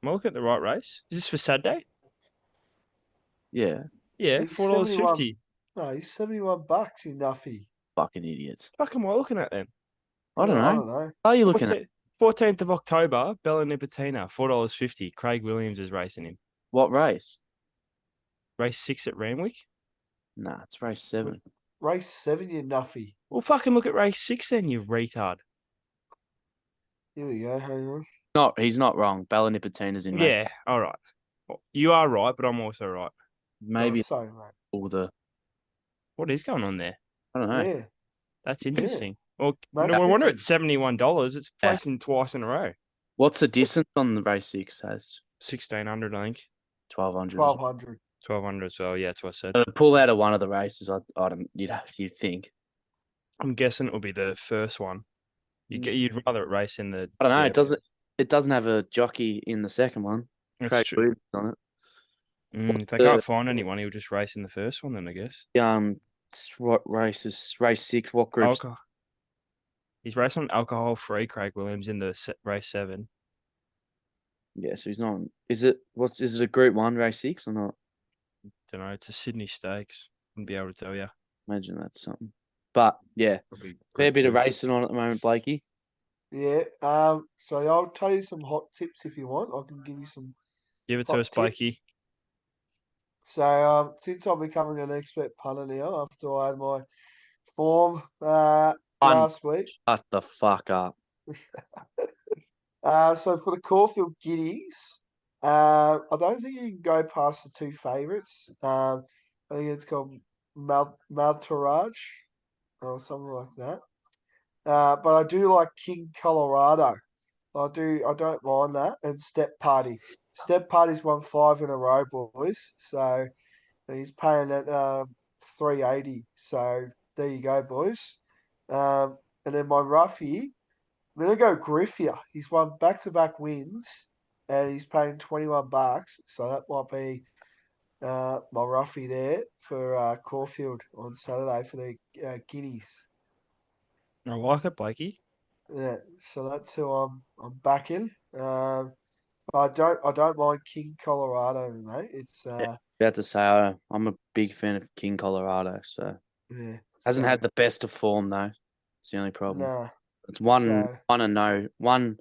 Speaker 2: Am I looking at the right race? Is this for Saturday?
Speaker 4: Yeah.
Speaker 2: Yeah,
Speaker 1: He's
Speaker 2: $4.50.
Speaker 1: No, he's $71, you nuffy.
Speaker 4: Fucking idiots.
Speaker 2: Fuck am I looking at then?
Speaker 4: I don't
Speaker 1: Yeah,
Speaker 4: know.
Speaker 1: I don't know.
Speaker 4: How are you looking at?
Speaker 2: 14th of October, Bella Nicotina, $4.50. Craig Williams is racing him.
Speaker 4: What race?
Speaker 2: Race 6 at Randwick.
Speaker 4: Nah, it's race 7.
Speaker 1: Race 7, you nuffy.
Speaker 2: Well, fucking look at race 6 then, you retard.
Speaker 1: Here we go, hang on.
Speaker 4: He's not wrong. Bella Nipotina's in race.
Speaker 2: Yeah, all right. Well, you are right, but I'm also right.
Speaker 4: Maybe
Speaker 1: Oh, sorry, mate.
Speaker 4: all the.
Speaker 2: What is going on there?
Speaker 4: I don't know.
Speaker 1: Yeah.
Speaker 2: That's interesting. Well,
Speaker 1: Match
Speaker 2: no wonder
Speaker 1: fixing.
Speaker 2: it's $71. It's
Speaker 4: Yeah.
Speaker 2: placing twice in a row.
Speaker 4: What's the distance on the race 6? Has
Speaker 2: 1,600, I think.
Speaker 4: 1,200.
Speaker 1: 1,200.
Speaker 2: 1,200 as well. Yeah, that's what I said.
Speaker 4: Pull out of one of the races. I don't. You'd think.
Speaker 2: I'm guessing it will be the first one. You'd rather it race in the.
Speaker 4: I don't know.
Speaker 2: yeah,
Speaker 4: It doesn't have a jockey in the second one.
Speaker 2: That's
Speaker 4: Craig
Speaker 2: true.
Speaker 4: Williams on it.
Speaker 2: If they
Speaker 4: the-
Speaker 2: can't find anyone, he'll just race in the first one then, I guess.
Speaker 4: What races? Race 6. What groups?
Speaker 2: Alcohol. He's racing alcohol-free Craig Williams in the race 7.
Speaker 4: Yeah, so he's not. Is it a Group 1 race 6 or not?
Speaker 2: Don't know. It's a Sydney Stakes. Wouldn't be able to tell you.
Speaker 4: Imagine that's something. But yeah,
Speaker 2: Probably
Speaker 4: fair
Speaker 2: Group
Speaker 4: bit of
Speaker 2: 2.
Speaker 4: racing on at the moment, Blakey.
Speaker 1: Yeah. So I'll tell you some hot tips if you want. I can give you some.
Speaker 2: Give it to
Speaker 1: hot
Speaker 2: us,
Speaker 1: tip.
Speaker 2: Blakey.
Speaker 1: So since I'm becoming an expert punter now, after I had my form last week.
Speaker 4: Shut the fuck up.
Speaker 1: So for the Caulfield Guineas, I don't think you can go past the two favourites. I think it's called Maltaraj or something like that. But I do like King Colorado. I don't mind that. And Step Party. Step Party's won 5 in a row, boys. So he's paying at 380. So there you go, boys. And then my roughie, I'm gonna go Griffia. He's won back-to-back wins, and he's paying $21. So that might be my roughie there for Caulfield on Saturday for the Guineas.
Speaker 2: I like it, Blakey.
Speaker 1: Yeah, so that's who I'm backing. But I don't mind King Colorado, mate. It's
Speaker 4: About to say I'm a big fan of King Colorado, so
Speaker 1: yeah.
Speaker 4: hasn't
Speaker 1: so,
Speaker 4: had the best of form though. It's the only problem.
Speaker 1: Nah.
Speaker 4: It's one
Speaker 1: So-
Speaker 4: and no, one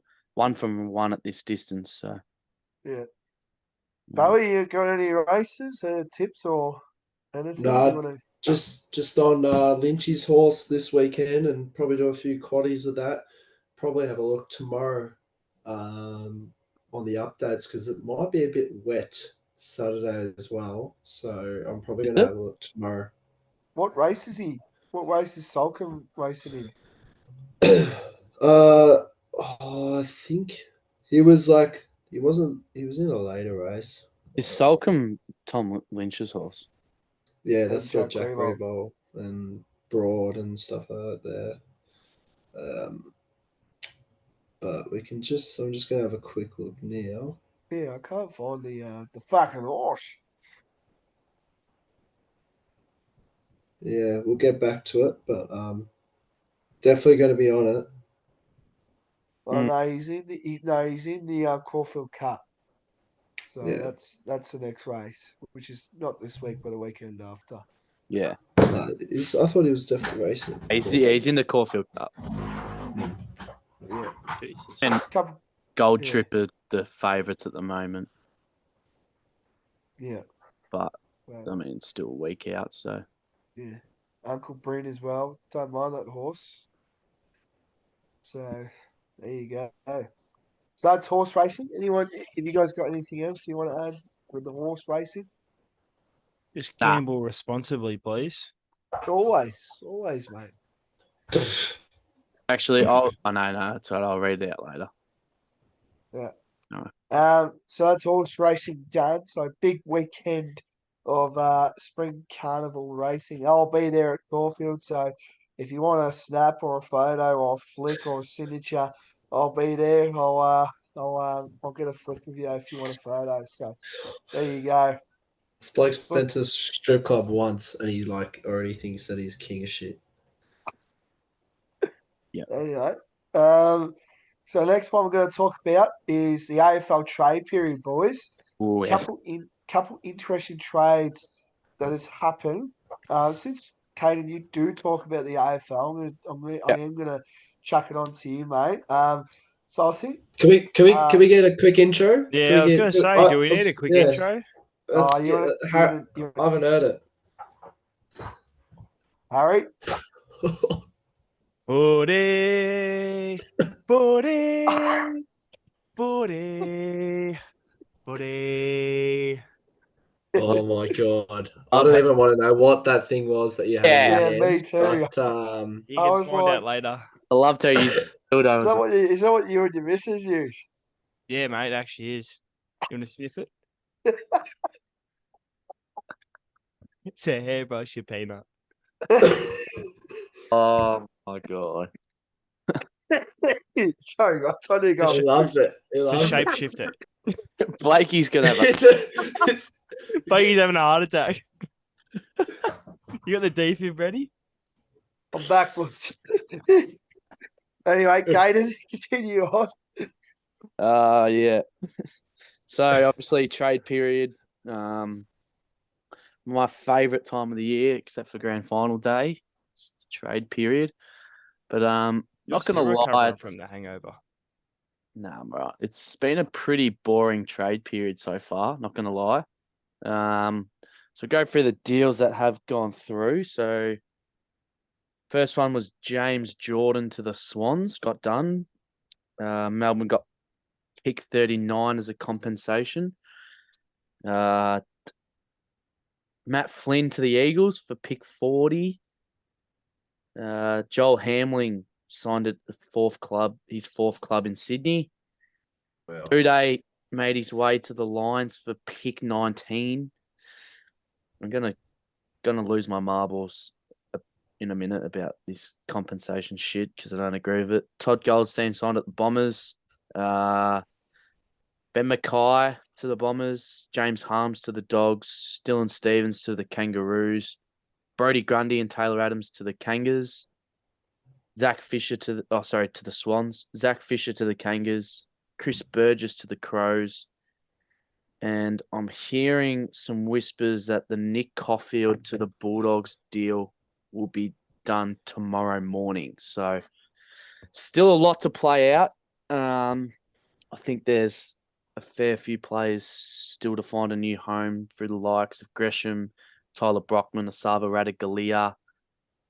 Speaker 4: from one at this distance. So
Speaker 1: Yeah. Bowie, you got any races, tips or anything
Speaker 3: Nah.
Speaker 1: you want to?
Speaker 3: Just on Lynchy's horse this weekend, and probably do a few quaddies of that. Probably have a look tomorrow on the updates because it might be a bit wet Saturday as well. So I'm probably
Speaker 4: Is
Speaker 3: going to
Speaker 4: it?
Speaker 3: have a look tomorrow.
Speaker 1: What race is he? What race is Salcombe racing in?
Speaker 3: I think he was like he was in a later race.
Speaker 4: is Salcombe Tom Lynch's horse?
Speaker 3: Yeah, that's
Speaker 1: Jack
Speaker 3: got Jack
Speaker 1: Greenwald.
Speaker 3: Greenwald and Broad and stuff like that there. But we can I'm just gonna have a quick look now.
Speaker 1: Yeah, I can't find the fucking horse.
Speaker 3: Yeah, we'll get back to it, but definitely going to be on it.
Speaker 1: Oh no, he's in the Caulfield Cup. So
Speaker 3: Yeah.
Speaker 1: that's the next race, which is not this week, but the weekend after.
Speaker 4: Yeah,
Speaker 3: I thought he was definitely racing.
Speaker 4: he's in the Caulfield Cup.
Speaker 1: Yeah.
Speaker 2: Jesus.
Speaker 4: And
Speaker 1: Couple,
Speaker 4: Gold
Speaker 1: Yeah.
Speaker 4: Trip are the favourites at the moment,
Speaker 1: yeah.
Speaker 4: but
Speaker 1: Well,
Speaker 4: I mean it's still a week out. So
Speaker 1: yeah. Uncle Bryn as well. Don't mind that horse. So there you go. So that's horse racing. Anyone? Have you guys got anything else you want to add with the horse racing?
Speaker 2: Just
Speaker 4: Nah.
Speaker 2: gamble responsibly, please.
Speaker 1: Always, mate.
Speaker 4: actually, no, that's right. I'll read it out later.
Speaker 1: So that's horse racing done. So big weekend of spring carnival racing. I'll be there at Caulfield. So if you want a snap or a photo or a flick or a signature, I'll be there. I'll get a flick of you if you want a photo. So there you go.
Speaker 3: This bloke's been to the strip club once and he like already thinks that he's king of shit.
Speaker 1: Anyway, so the next one we're going to talk about is the AFL trade period, boys.
Speaker 4: Oh, yes.
Speaker 1: Couple interesting trades that has happened. Since Caden, you do talk about the AFL, I am gonna chuck it on to you, mate. So I think
Speaker 3: Can we get a quick intro? Can
Speaker 2: Yeah,
Speaker 3: we
Speaker 2: I was
Speaker 3: get?
Speaker 2: going to say, do we need a quick intro?
Speaker 3: Let's
Speaker 1: you
Speaker 3: get.
Speaker 1: wanna- you
Speaker 3: Har-
Speaker 1: wanna- you
Speaker 3: I haven't heard it.
Speaker 1: Harry,
Speaker 2: Footy, footy, footy, footy.
Speaker 3: Oh my god! I don't even want to know what that thing was that you had in your
Speaker 1: yeah,
Speaker 3: hand.
Speaker 1: me too.
Speaker 3: But
Speaker 2: You
Speaker 1: I
Speaker 2: can
Speaker 1: was
Speaker 2: find
Speaker 1: like,
Speaker 2: out later.
Speaker 4: I loved how you
Speaker 1: is that what you and your missus use?
Speaker 2: Yeah, mate, it actually is. You want to sniff it? It's a hairbrush, you peanut.
Speaker 4: Oh my god.
Speaker 1: Sorry, guys, I need to go.
Speaker 3: he loves it. He
Speaker 2: It's a
Speaker 3: loves it.
Speaker 2: shapeshifter.
Speaker 4: Blakey's gonna have a
Speaker 3: It's-
Speaker 2: Bakey's having a heart attack. You got the defib ready?
Speaker 1: I'm backwards. Anyway, Caden, continue on.
Speaker 4: yeah. So obviously trade period. My favourite time of the year, except for grand final day. It's the trade period. But
Speaker 2: You're
Speaker 4: not gonna
Speaker 2: still
Speaker 4: lie,
Speaker 2: recovering from the hangover.
Speaker 4: nah, I'm right. It's been a pretty boring trade period so far, not gonna lie. So go through the deals that have gone through. So first one was James Jordan to the Swans, got done. Melbourne got pick 39 as a compensation. Matt Flynn to the Eagles for pick 40. Joel Hamling signed at his fourth club in Sydney.
Speaker 3: Well,
Speaker 4: Uday made his way to the Lions for pick 19. I'm gonna lose my marbles in a minute about this compensation shit because I don't agree with it. Todd Goldstein signed at the Bombers. Ben Mackay to the Bombers. James Harms to the Dogs. Dylan Stevens to the Kangaroos. Brody Grundy and Taylor Adams to the Kangas. Zach Fisher to the Swans. Zach Fisher to the Kangas. Chris Burgess to the Crows. And I'm hearing some whispers that the Nick Caulfield to the Bulldogs deal will be done tomorrow morning. So still a lot to play out. I think there's a fair few players still to find a new home through the likes of Gresham, Tyler Brockman, Asava Radagalia,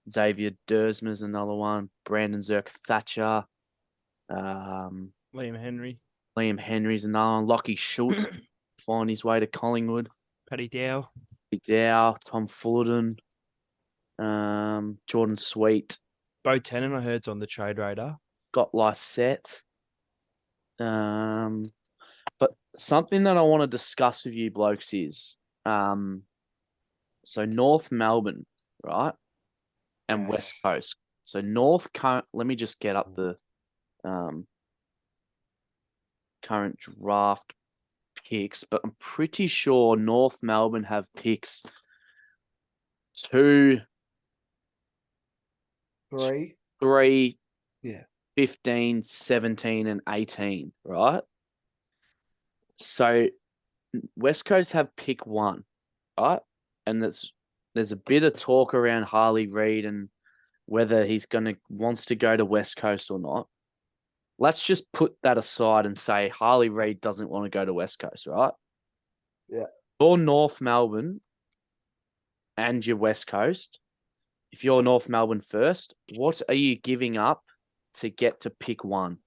Speaker 4: Xavier Dersma's another one, Brandon Zirk Thatcher,
Speaker 2: Liam Henry's
Speaker 4: another one, Lockie Schultz find his way to Collingwood,
Speaker 2: Paddy Dow.
Speaker 4: Tom Fullerton, Jordan Sweet,
Speaker 2: Bo Tennant, I heard's on the trade radar.
Speaker 4: got Lysette. But something that I want to discuss with you blokes is, so North Melbourne, right, and
Speaker 1: Yes.
Speaker 4: West Coast. So North, let me just get up the current draft picks, but I'm pretty sure North Melbourne have picks 2,
Speaker 1: 3.
Speaker 4: 3,
Speaker 1: Yeah.
Speaker 4: 15, 17, and 18, right? So West Coast have pick 1, right? And there's a bit of talk around Harley Reid and whether he's wants to go to West Coast or not. Let's just put that aside and say Harley Reid doesn't want to go to West Coast, right?
Speaker 1: Yeah.
Speaker 4: For North Melbourne and your West Coast, if you're North Melbourne first, what are you giving up to get to pick 1?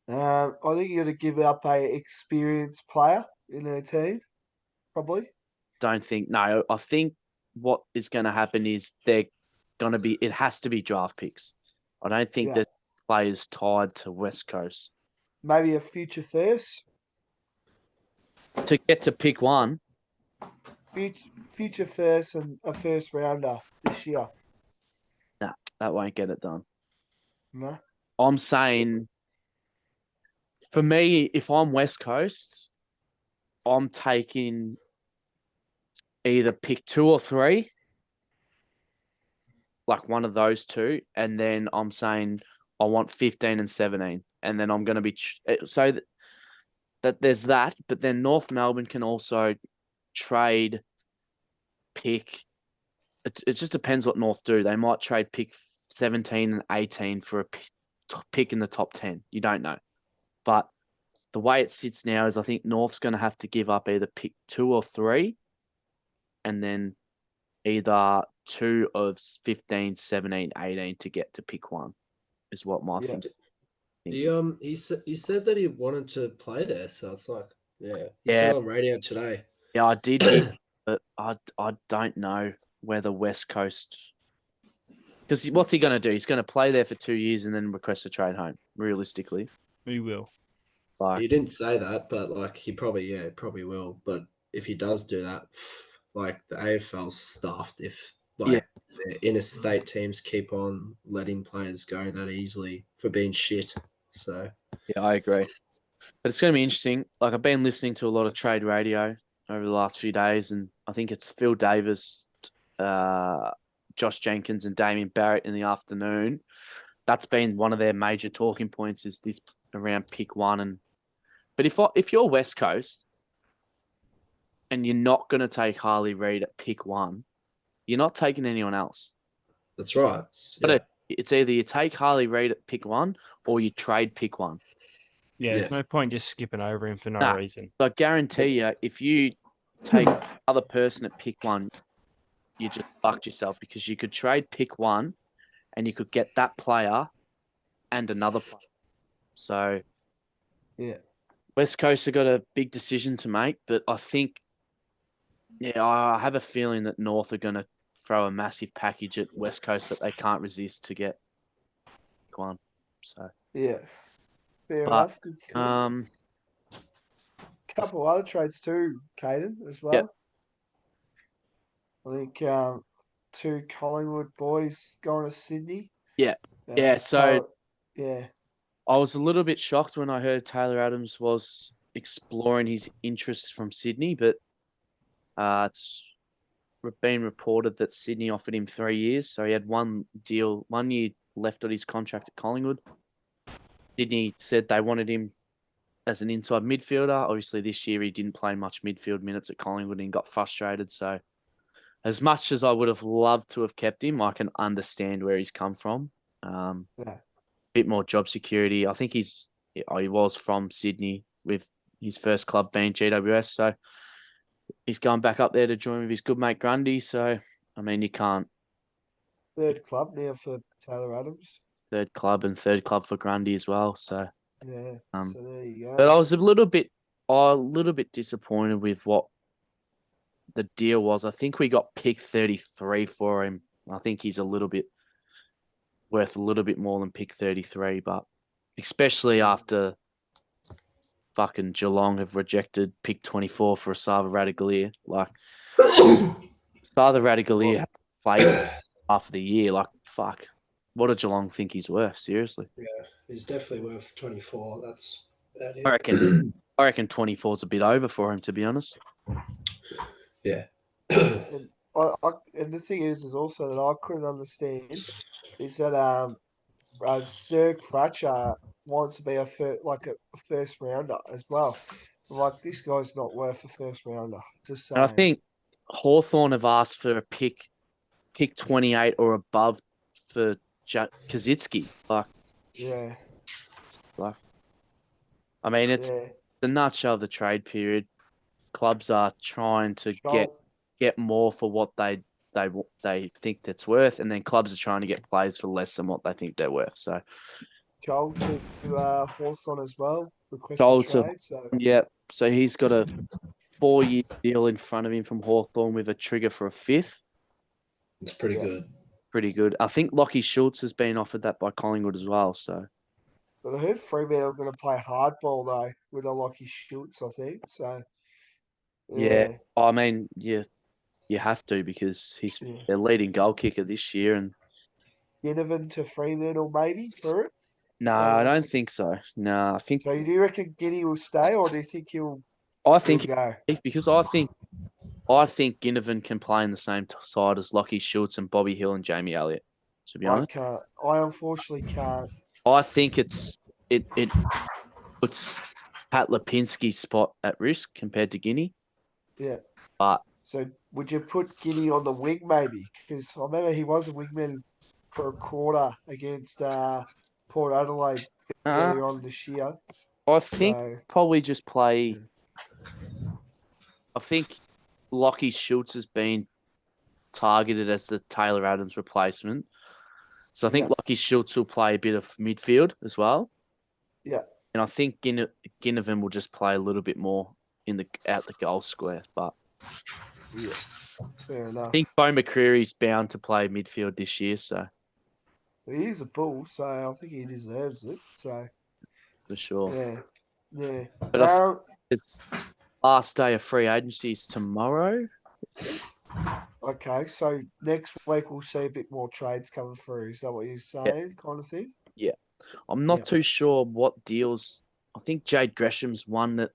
Speaker 1: I think you're going to give up a experienced player in their team, probably.
Speaker 4: No, I think what is going to happen is it has to be draft picks. I don't think there's players tied to West Coast.
Speaker 1: Maybe a future first.
Speaker 4: To get to pick 1.
Speaker 1: Future first and a first rounder this year.
Speaker 4: Nah, that won't get it done.
Speaker 1: No.
Speaker 4: I'm saying, for me, if I'm West Coast, I'm taking either pick 2 or 3, like one of those two, and then I'm saying I want 15 and 17, and then I'm going to be so that there's that, but then North Melbourne can also trade pick. It just depends what North do. They might trade pick 17 and 18 for a pick in the top 10. You don't know, but the way it sits now is I think North's going to have to give up either pick 2 or 3, and then either 2 of 15, 17, 18 to get to pick 1 is what my
Speaker 1: Yeah.
Speaker 4: thinking.
Speaker 3: He said that he wanted to play there, so it's like, he said on radio today.
Speaker 4: Yeah, I did hear, but I don't know whether West Coast, because what's he going to do? He's going to play there for 2 years and then request a trade home. Realistically,
Speaker 2: We will.
Speaker 4: like
Speaker 3: He didn't say that, but like he probably will. But if he does do that, like the AFL's stuffed if the interstate teams keep on letting players go that easily for being shit. So
Speaker 4: yeah, I agree. But it's going to be interesting. Like I've been listening to a lot of trade radio over the last few days, and I think it's Phil Davis, Josh Jenkins, and Damien Barrett in the afternoon. That's been one of their major talking points is this around pick 1. But if you're West Coast and you're not going to take Harley Reid at pick 1, you're not taking anyone else.
Speaker 3: that's right.
Speaker 4: But it's either you take Harley Reid at pick 1 or you trade pick 1.
Speaker 2: Yeah, there's no point just skipping over him for no reason.
Speaker 4: So I guarantee you, if you take other person at pick 1, you just fucked yourself because you could trade pick 1 and you could get that player and another player. So
Speaker 1: Yeah.
Speaker 4: West Coast have got a big decision to make, but I think, I have a feeling that North are going to throw a massive package at West Coast that they can't resist to get pick 1. So
Speaker 1: Yeah. Fair enough. Good call. Couple of other trades too, Caden, as well.
Speaker 4: Yep.
Speaker 1: I think 2 Collingwood boys going to Sydney.
Speaker 4: Yeah. So
Speaker 1: yeah.
Speaker 4: I was a little bit shocked when I heard Taylor Adams was exploring his interests from Sydney, but it's been reported that Sydney offered him 3 years, so he had 1 year left on his contract at Collingwood. Sydney said they wanted him as an inside midfielder. Obviously, this year he didn't play much midfield minutes at Collingwood and got frustrated. So, as much as I would have loved to have kept him, I can understand where he's come from. Bit more job security. I think he was from Sydney with his first club being GWS. So, he's going back up there to join with his good mate Grundy. So, I mean, you can't.
Speaker 1: 3rd club now for Taylor Adams.
Speaker 4: 3rd club and 3rd club for Grundy as well. So,
Speaker 1: yeah. So there you go.
Speaker 4: But I was a little bit disappointed with what the deal was. I think we got pick 33 for him. I think he's worth a little bit more than pick 33, but especially after fucking Geelong have rejected pick 24 for Asava Radaglia. Like, Asava Radaglia played half of the year. Like, fuck. What does Geelong think he's worth? Seriously.
Speaker 3: Yeah, he's definitely worth 24. That's about it.
Speaker 4: I reckon 24 is a bit over for him, to be honest.
Speaker 3: Yeah.
Speaker 1: And the thing is also that I couldn't understand is that Zerg Fratcher wants to be a first rounder as well. I'm like, this guy's not worth a first rounder. Just saying.
Speaker 4: And I think Hawthorn have asked for a pick 28 or above for Kaczynski. I mean, it's the nutshell of the trade period. Clubs are trying to get more for what they think that's worth, and then clubs are trying to get players for less than what they think they're worth. So,
Speaker 1: Joel to Hawthorn as well. Trade,
Speaker 4: so he's got a 4-year deal in front of him from Hawthorn with a trigger for a 5th.
Speaker 3: It's pretty good.
Speaker 4: Pretty good. I think Lockie Schultz has been offered that by Collingwood as well. So,
Speaker 1: but I heard Fremantle are going to play hardball though with a Lockie Schultz, I think. So,
Speaker 4: yeah. I mean, you have to because he's their leading goal kicker this year, and
Speaker 1: Ginnivan to Fremantle maybe for it.
Speaker 4: No, I don't think so. No, I think.
Speaker 1: So, do you reckon Guinea will stay, or do you think he'll
Speaker 4: I think
Speaker 1: Good go.
Speaker 4: because I think Ginnivan can play in the same side as Lockie Schultz and Bobby Hill and Jamie Elliott. To be
Speaker 1: I
Speaker 4: honest,
Speaker 1: can't. I unfortunately can't.
Speaker 4: I think it puts Pat Lipinski's spot at risk compared to Guinea.
Speaker 1: Yeah.
Speaker 4: But
Speaker 1: So would you put Guinea on the wing maybe? Because I remember he was a wingman for a quarter against Port Adelaide
Speaker 4: uh,
Speaker 1: earlier on this year.
Speaker 4: I think
Speaker 1: So
Speaker 4: probably just play.
Speaker 1: Yeah.
Speaker 4: I think Lockie Schultz has been targeted as the Taylor Adams replacement. So I think
Speaker 1: Yeah.
Speaker 4: Lockie Schultz will play a bit of midfield as well.
Speaker 1: Yeah.
Speaker 4: And I think Ginnivan will just play a little bit more out the goal square. But
Speaker 1: Yeah. Fair
Speaker 4: I
Speaker 1: enough.
Speaker 4: think Bo McCreary's bound to play midfield this year, so
Speaker 1: He is a bull, so I think he deserves it. So
Speaker 4: for sure.
Speaker 1: yeah. Yeah.
Speaker 4: But I think it's last day of free agency is tomorrow.
Speaker 1: Okay, so next week we'll see a bit more trades coming through. Is that what you're saying, kind of thing?
Speaker 4: I'm not
Speaker 1: Yeah.
Speaker 4: too sure what deals. I think Jade Gresham's one that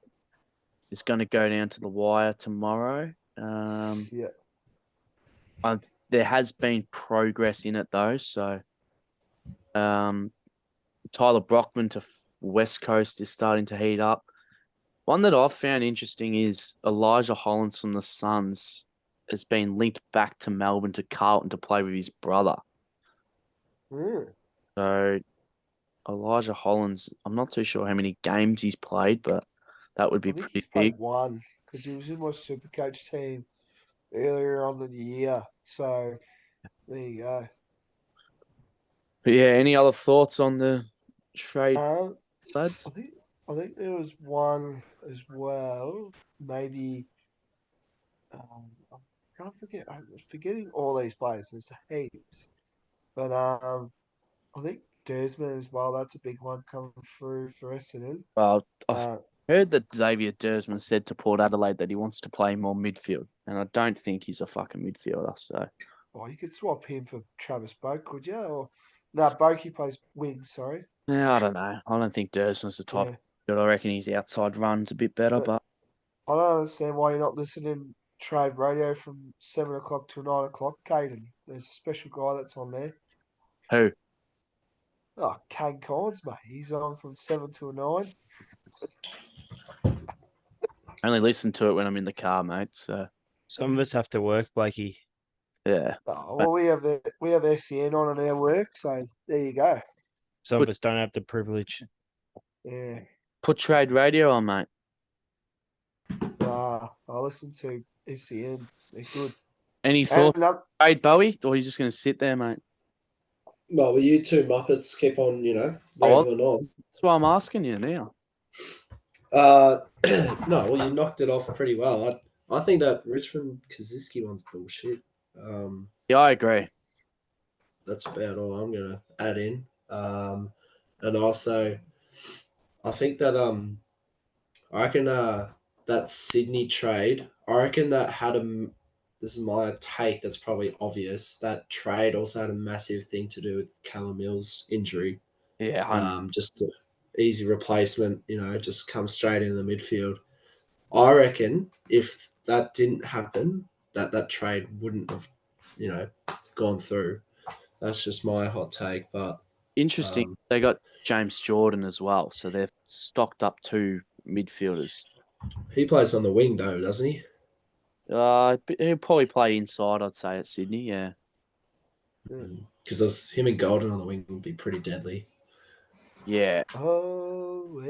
Speaker 4: is going to go down to the wire tomorrow.
Speaker 1: Yeah.
Speaker 4: There has been progress in it though. So, Tyler Brockman to West Coast is starting to heat up. One that I've found interesting is Elijah Hollins from the Suns has been linked back to Melbourne to Carlton to play with his brother.
Speaker 1: Mm.
Speaker 4: So Elijah Hollins, I'm not too sure how many games he's played, but that would be
Speaker 1: I think
Speaker 4: pretty
Speaker 1: he's played
Speaker 4: big.
Speaker 1: one because he was in my Supercoach team earlier on in the year. So there you go.
Speaker 4: But yeah, any other thoughts on the trade,
Speaker 1: Um,
Speaker 4: lads?
Speaker 1: I think there was one as well. Maybe I can't forget. I'm forgetting all these players. There's heaps, but I think Dersman as well. That's a big one coming through for Essendon.
Speaker 4: Well, I've
Speaker 1: Uh,
Speaker 4: heard that Xavier Dersman said to Port Adelaide that he wants to play more midfield, and I don't think he's a fucking midfielder. So
Speaker 1: you could swap him for Travis Boak, could you? Or no, Boakey plays wing. Sorry.
Speaker 4: yeah, I don't know. I don't think Dersman's the type.
Speaker 1: Yeah,
Speaker 4: But I reckon his outside runs a bit better.
Speaker 1: but
Speaker 4: But
Speaker 1: I don't understand why you're not listening trade radio from 7 o'clock to 9 o'clock, Caden. There's a special guy that's on there.
Speaker 4: who?
Speaker 1: Oh, Kane Collins, mate. He's on from 7 to 9.
Speaker 4: I only listen to it when I'm in the car, mate. So
Speaker 2: Some of us have to work, Blakey.
Speaker 4: yeah.
Speaker 1: Oh, well, we have SCN on in our work, so there you go.
Speaker 2: Some of us don't have the privilege.
Speaker 1: Yeah.
Speaker 4: Put trade radio on, mate.
Speaker 1: I listen to SCN. They're good.
Speaker 4: Any thoughts?
Speaker 1: And
Speaker 4: Trade Bowie, or are you just going to sit there, mate?
Speaker 3: Well, you two Muppets keep on,
Speaker 4: Oh,
Speaker 3: rambling on.
Speaker 4: That's why I'm asking you now.
Speaker 3: No, well, you knocked it off pretty well. I think that Richmond Kaczynski one's bullshit.
Speaker 4: Yeah, I agree.
Speaker 3: That's about all I'm gonna add in. And also, I think that I reckon that Sydney trade. I reckon that had a. This is my take. That's probably obvious. That trade also had a massive thing to do with Callum Mills' injury.
Speaker 4: Yeah,
Speaker 3: Just an easy replacement. Just come straight into the midfield. I reckon if that didn't happen, that trade wouldn't have, gone through. That's just my hot take. But
Speaker 4: interesting. They got James Jordan as well, so they've stocked up 2 midfielders.
Speaker 3: he plays on the wing though, doesn't he?
Speaker 4: He'll probably play inside, I'd say, at Sydney. Yeah.
Speaker 3: Because him and Golden on the wing would be pretty deadly.
Speaker 4: Yeah.
Speaker 1: oh,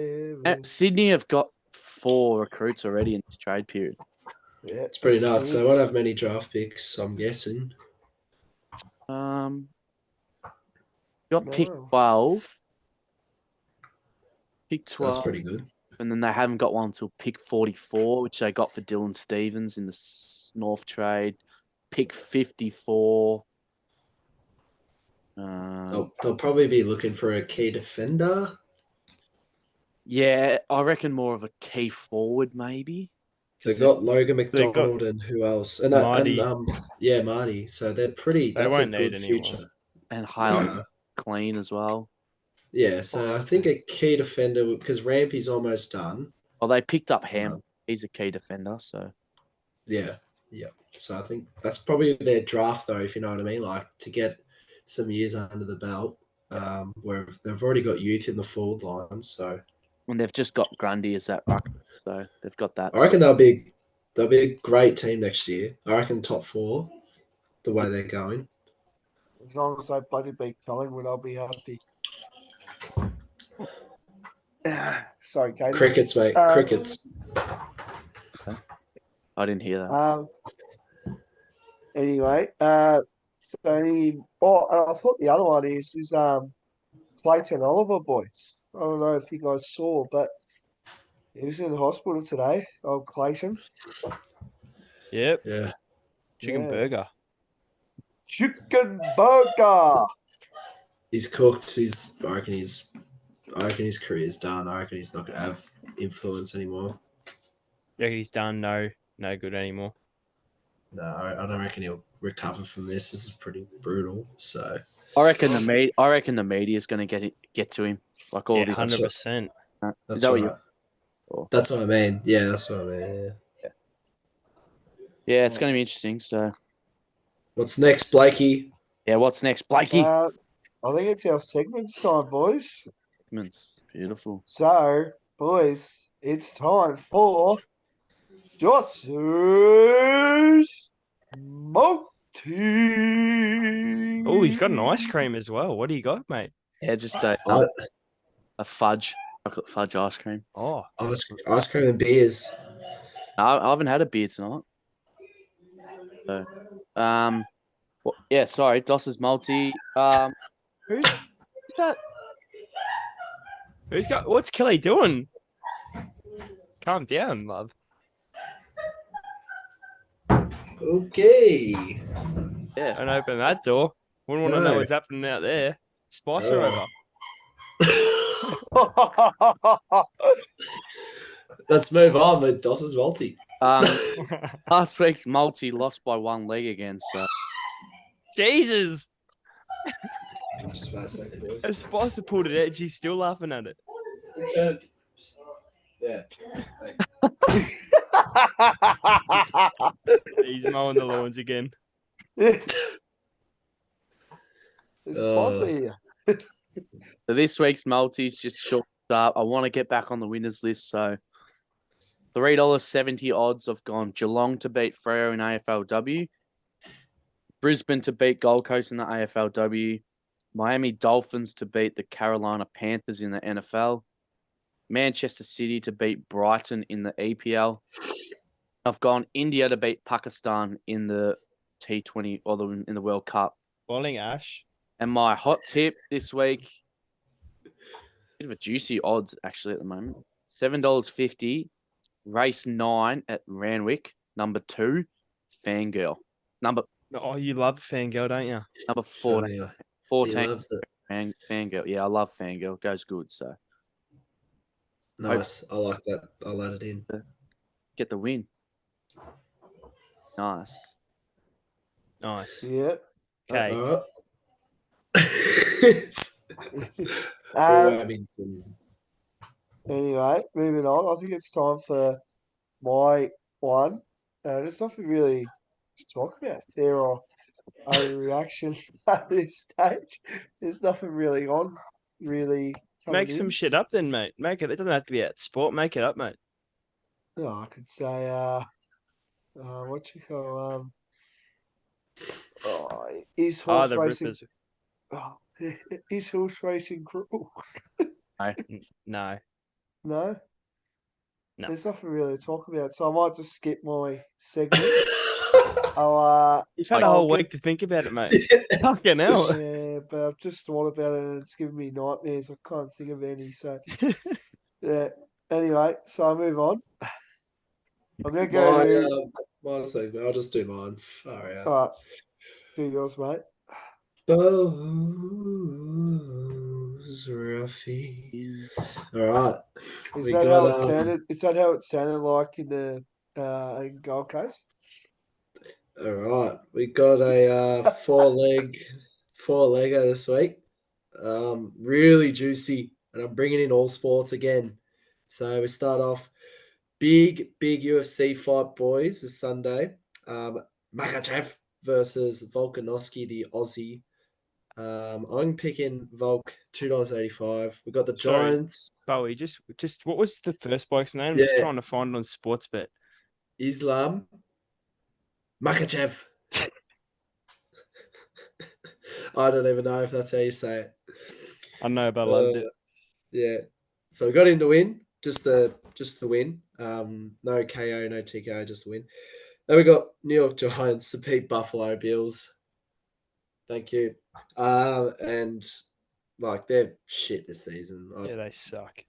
Speaker 4: Sydney have got 4 recruits already in this trade period.
Speaker 1: yeah,
Speaker 3: It's pretty nuts. They won't have many draft picks, I'm guessing.
Speaker 4: Got pick
Speaker 1: No.
Speaker 4: 12. Pick 12.
Speaker 3: That's pretty good.
Speaker 4: And then they haven't got one until pick 44, which they got for Dylan Stevens in the North trade. Pick 54.
Speaker 3: They'll probably be looking for a key defender.
Speaker 4: Yeah, I reckon more of a key forward, maybe.
Speaker 3: They've got Logan
Speaker 2: got
Speaker 3: McDonald and who else? And
Speaker 2: Marty.
Speaker 3: Marty. So they're pretty.
Speaker 2: They
Speaker 3: That's a
Speaker 2: won't
Speaker 3: good
Speaker 2: need anyone.
Speaker 3: future.
Speaker 4: And Hale Clean as well.
Speaker 3: Yeah, so I think a key defender because Rampy's almost done.
Speaker 4: Well, they picked up Ham. he's a key defender. So
Speaker 3: Yeah. So I think that's probably their draft, though, if you know what I mean. Like to get some years under the belt, where they've already got youth in the forward line. So
Speaker 4: and they've just got Grundy as that ruck, so they've got that.
Speaker 3: I reckon they'll be a great team next year. I reckon top 4, the way they're going.
Speaker 1: As long as they bloody beat Collingwood, I'll be happy. Sorry, Katie.
Speaker 3: Crickets, mate. Crickets.
Speaker 4: I didn't hear that.
Speaker 1: Anyway, I thought the other one is Clayton Oliver, boys. I don't know if you guys saw, but he was in the hospital today. Old Clayton.
Speaker 2: Yep.
Speaker 3: Yeah.
Speaker 2: Chicken
Speaker 1: Yeah.
Speaker 2: burger.
Speaker 1: Chicken burger.
Speaker 3: He's cooked. I reckon his career's done. I reckon he's not going to have influence anymore.
Speaker 2: Yeah, he's done. No good anymore.
Speaker 3: No, I don't reckon he'll recover from this. This is pretty brutal. So
Speaker 4: I reckon the media is going to get to him, like all
Speaker 2: Yeah,
Speaker 4: the
Speaker 2: 100%.
Speaker 4: Is
Speaker 3: that's
Speaker 4: that what
Speaker 3: right.
Speaker 4: you?
Speaker 3: That's what I mean. Yeah, that's what I mean. Yeah.
Speaker 4: Yeah, it's going to be interesting. So
Speaker 3: What's next, Blakey?
Speaker 4: yeah, what's next, Blakey?
Speaker 1: I think it's our segments time, boys.
Speaker 4: It's beautiful.
Speaker 1: So, boys, it's time for Dossa's Multi.
Speaker 2: Oh, he's got an ice cream as well. What do you got, mate?
Speaker 4: Yeah, just a fudge, chocolate fudge ice cream.
Speaker 2: Oh,
Speaker 3: Ice cream and beers.
Speaker 4: I haven't had a beer tonight. So, yeah, sorry, Doss's multi. Who's that?
Speaker 2: what's Kelly doing? Calm down, love.
Speaker 3: Okay.
Speaker 4: Yeah,
Speaker 2: Don't open that door. Wouldn't want to know
Speaker 3: No.
Speaker 2: what's happening out there. Spice her over.
Speaker 3: Let's move on with Doss's multi.
Speaker 4: last week's multi lost by one leg again. So
Speaker 2: Jesus.
Speaker 3: Just wait a second, boys.
Speaker 2: As Spicer pulled it out, she's still laughing at it.
Speaker 3: Yeah.
Speaker 2: He's mowing the lawns again.
Speaker 1: It's sponsor here.
Speaker 4: So this week's multis just short up. I want to get back on the winners list. So $3.70 odds have gone Geelong to beat Freo in AFLW, Brisbane to beat Gold Coast in the AFLW, Miami Dolphins to beat the Carolina Panthers in the NFL, Manchester City to beat Brighton in the EPL. I've gone India to beat Pakistan in the T20 or in the World Cup.
Speaker 2: Bowling Ash.
Speaker 4: And my hot tip this week, bit of a juicy odds actually at the moment. $7.50, race 9 at Randwick, number 2, Fangirl.
Speaker 2: Oh, you love Fangirl, don't you?
Speaker 4: Number 14.
Speaker 3: He
Speaker 4: 14
Speaker 3: loves it.
Speaker 4: Fangirl. Yeah, I love Fangirl. Goes good. So
Speaker 3: Nice. I like that. I'll add it in.
Speaker 4: get the win. Nice.
Speaker 2: Nice.
Speaker 1: Yeah.
Speaker 2: Okay.
Speaker 3: All right.
Speaker 1: Anyway, moving on. I think it's time for my one. There's nothing really to talk about there or a reaction at this stage. There's nothing really on. Really.
Speaker 2: Make some shit up then, mate. Make it. It doesn't have to be at sport. Make it up, mate.
Speaker 1: Oh, I could say, what you call, is horse
Speaker 2: the
Speaker 1: racing.
Speaker 2: Rippers.
Speaker 1: Oh, is horse racing cruel?
Speaker 2: No.
Speaker 1: No?
Speaker 2: No.
Speaker 1: There's nothing really to talk about, so I might just skip my segment.
Speaker 2: You've had a whole week to think about it, mate. Fucking hell.
Speaker 1: Yeah, but I've just thought about it and it's giving me nightmares. I can't think of any, so yeah. Anyway, so I move on. I'm gonna go.
Speaker 3: My segment. I'll just do mine. Far out.
Speaker 1: All right, do yours, mate.
Speaker 3: Bows Ruffy. All right.
Speaker 1: Is
Speaker 3: We
Speaker 1: that
Speaker 3: got,
Speaker 1: how it sounded? Is that how it sounded like in the in Gold Coast?
Speaker 3: All right. We got a four-legger this week. Really juicy, and I'm bringing in all sports again. So we start off big UFC fight, boys, this Sunday. Makachev versus Volkanovski, the Aussie. I'm picking Volk, $2.85. We got the
Speaker 2: Sorry.
Speaker 3: Giants.
Speaker 2: Bowie, just what was the first bloke's name? I'm
Speaker 3: Yeah.
Speaker 2: just trying to find it on Sportsbet.
Speaker 3: Islam Makachev. I don't even know if that's how you say it.
Speaker 2: I know, but I loved it.
Speaker 3: Yeah. So we got him to win. Just the win. No KO, no TKO, just the win. Then we got New York Giants to beat Buffalo Bills. Thank you. And like they're shit this season.
Speaker 2: Yeah, they suck.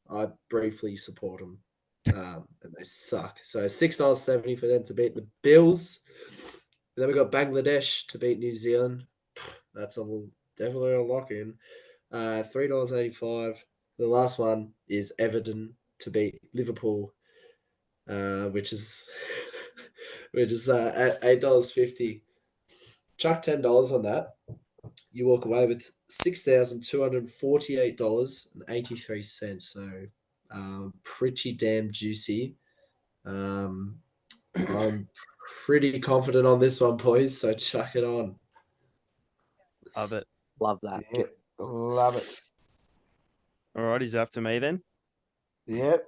Speaker 3: I briefly support them. And they suck. So $6.70 for them to beat the Bills. And then we got Bangladesh to beat New Zealand. That's definitely a lock in. $3.85. The last one is Everton to beat Liverpool, which is at $8.50. Chuck $10 on that. You walk away with $6,248.83. So pretty damn juicy. I'm pretty confident on this one, boys. So chuck it on.
Speaker 2: Love it.
Speaker 4: Love that.
Speaker 1: Yeah, love it.
Speaker 2: Alrighty, is it up to me then?
Speaker 1: Yep.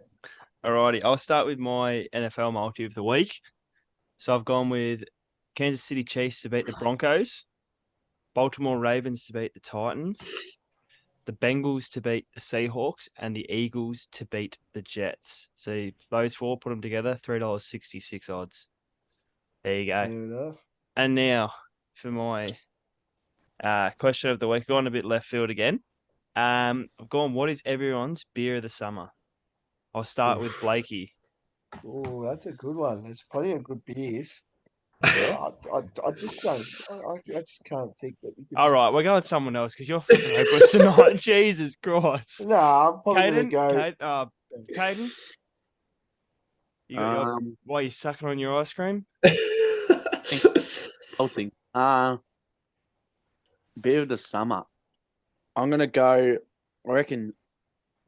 Speaker 2: Alrighty, I'll start with my NFL multi of the week. So I've gone with Kansas City Chiefs to beat the Broncos, Baltimore Ravens to beat the Titans, the Bengals to beat the Seahawks, and the Eagles to beat the Jets. So those four, put them together, $3.66 odds. There you go.
Speaker 1: Fair enough.
Speaker 2: And now for my question of the week, gone a bit left field again. I've gone, what is everyone's beer of the summer? I'll start with Blakey.
Speaker 1: Oh, that's a good one. There's plenty of good beers. I just don't. I just can't think that we could.
Speaker 2: All right, we're going someone else because you're fucking hopeless tonight. Jesus Christ.
Speaker 1: No, I'm probably
Speaker 2: Caden,
Speaker 1: gonna go.
Speaker 2: Caden, you got your,
Speaker 4: Um,
Speaker 2: why are you sucking on your ice cream?
Speaker 4: Thing. Beer of the summer. I'm gonna go. I reckon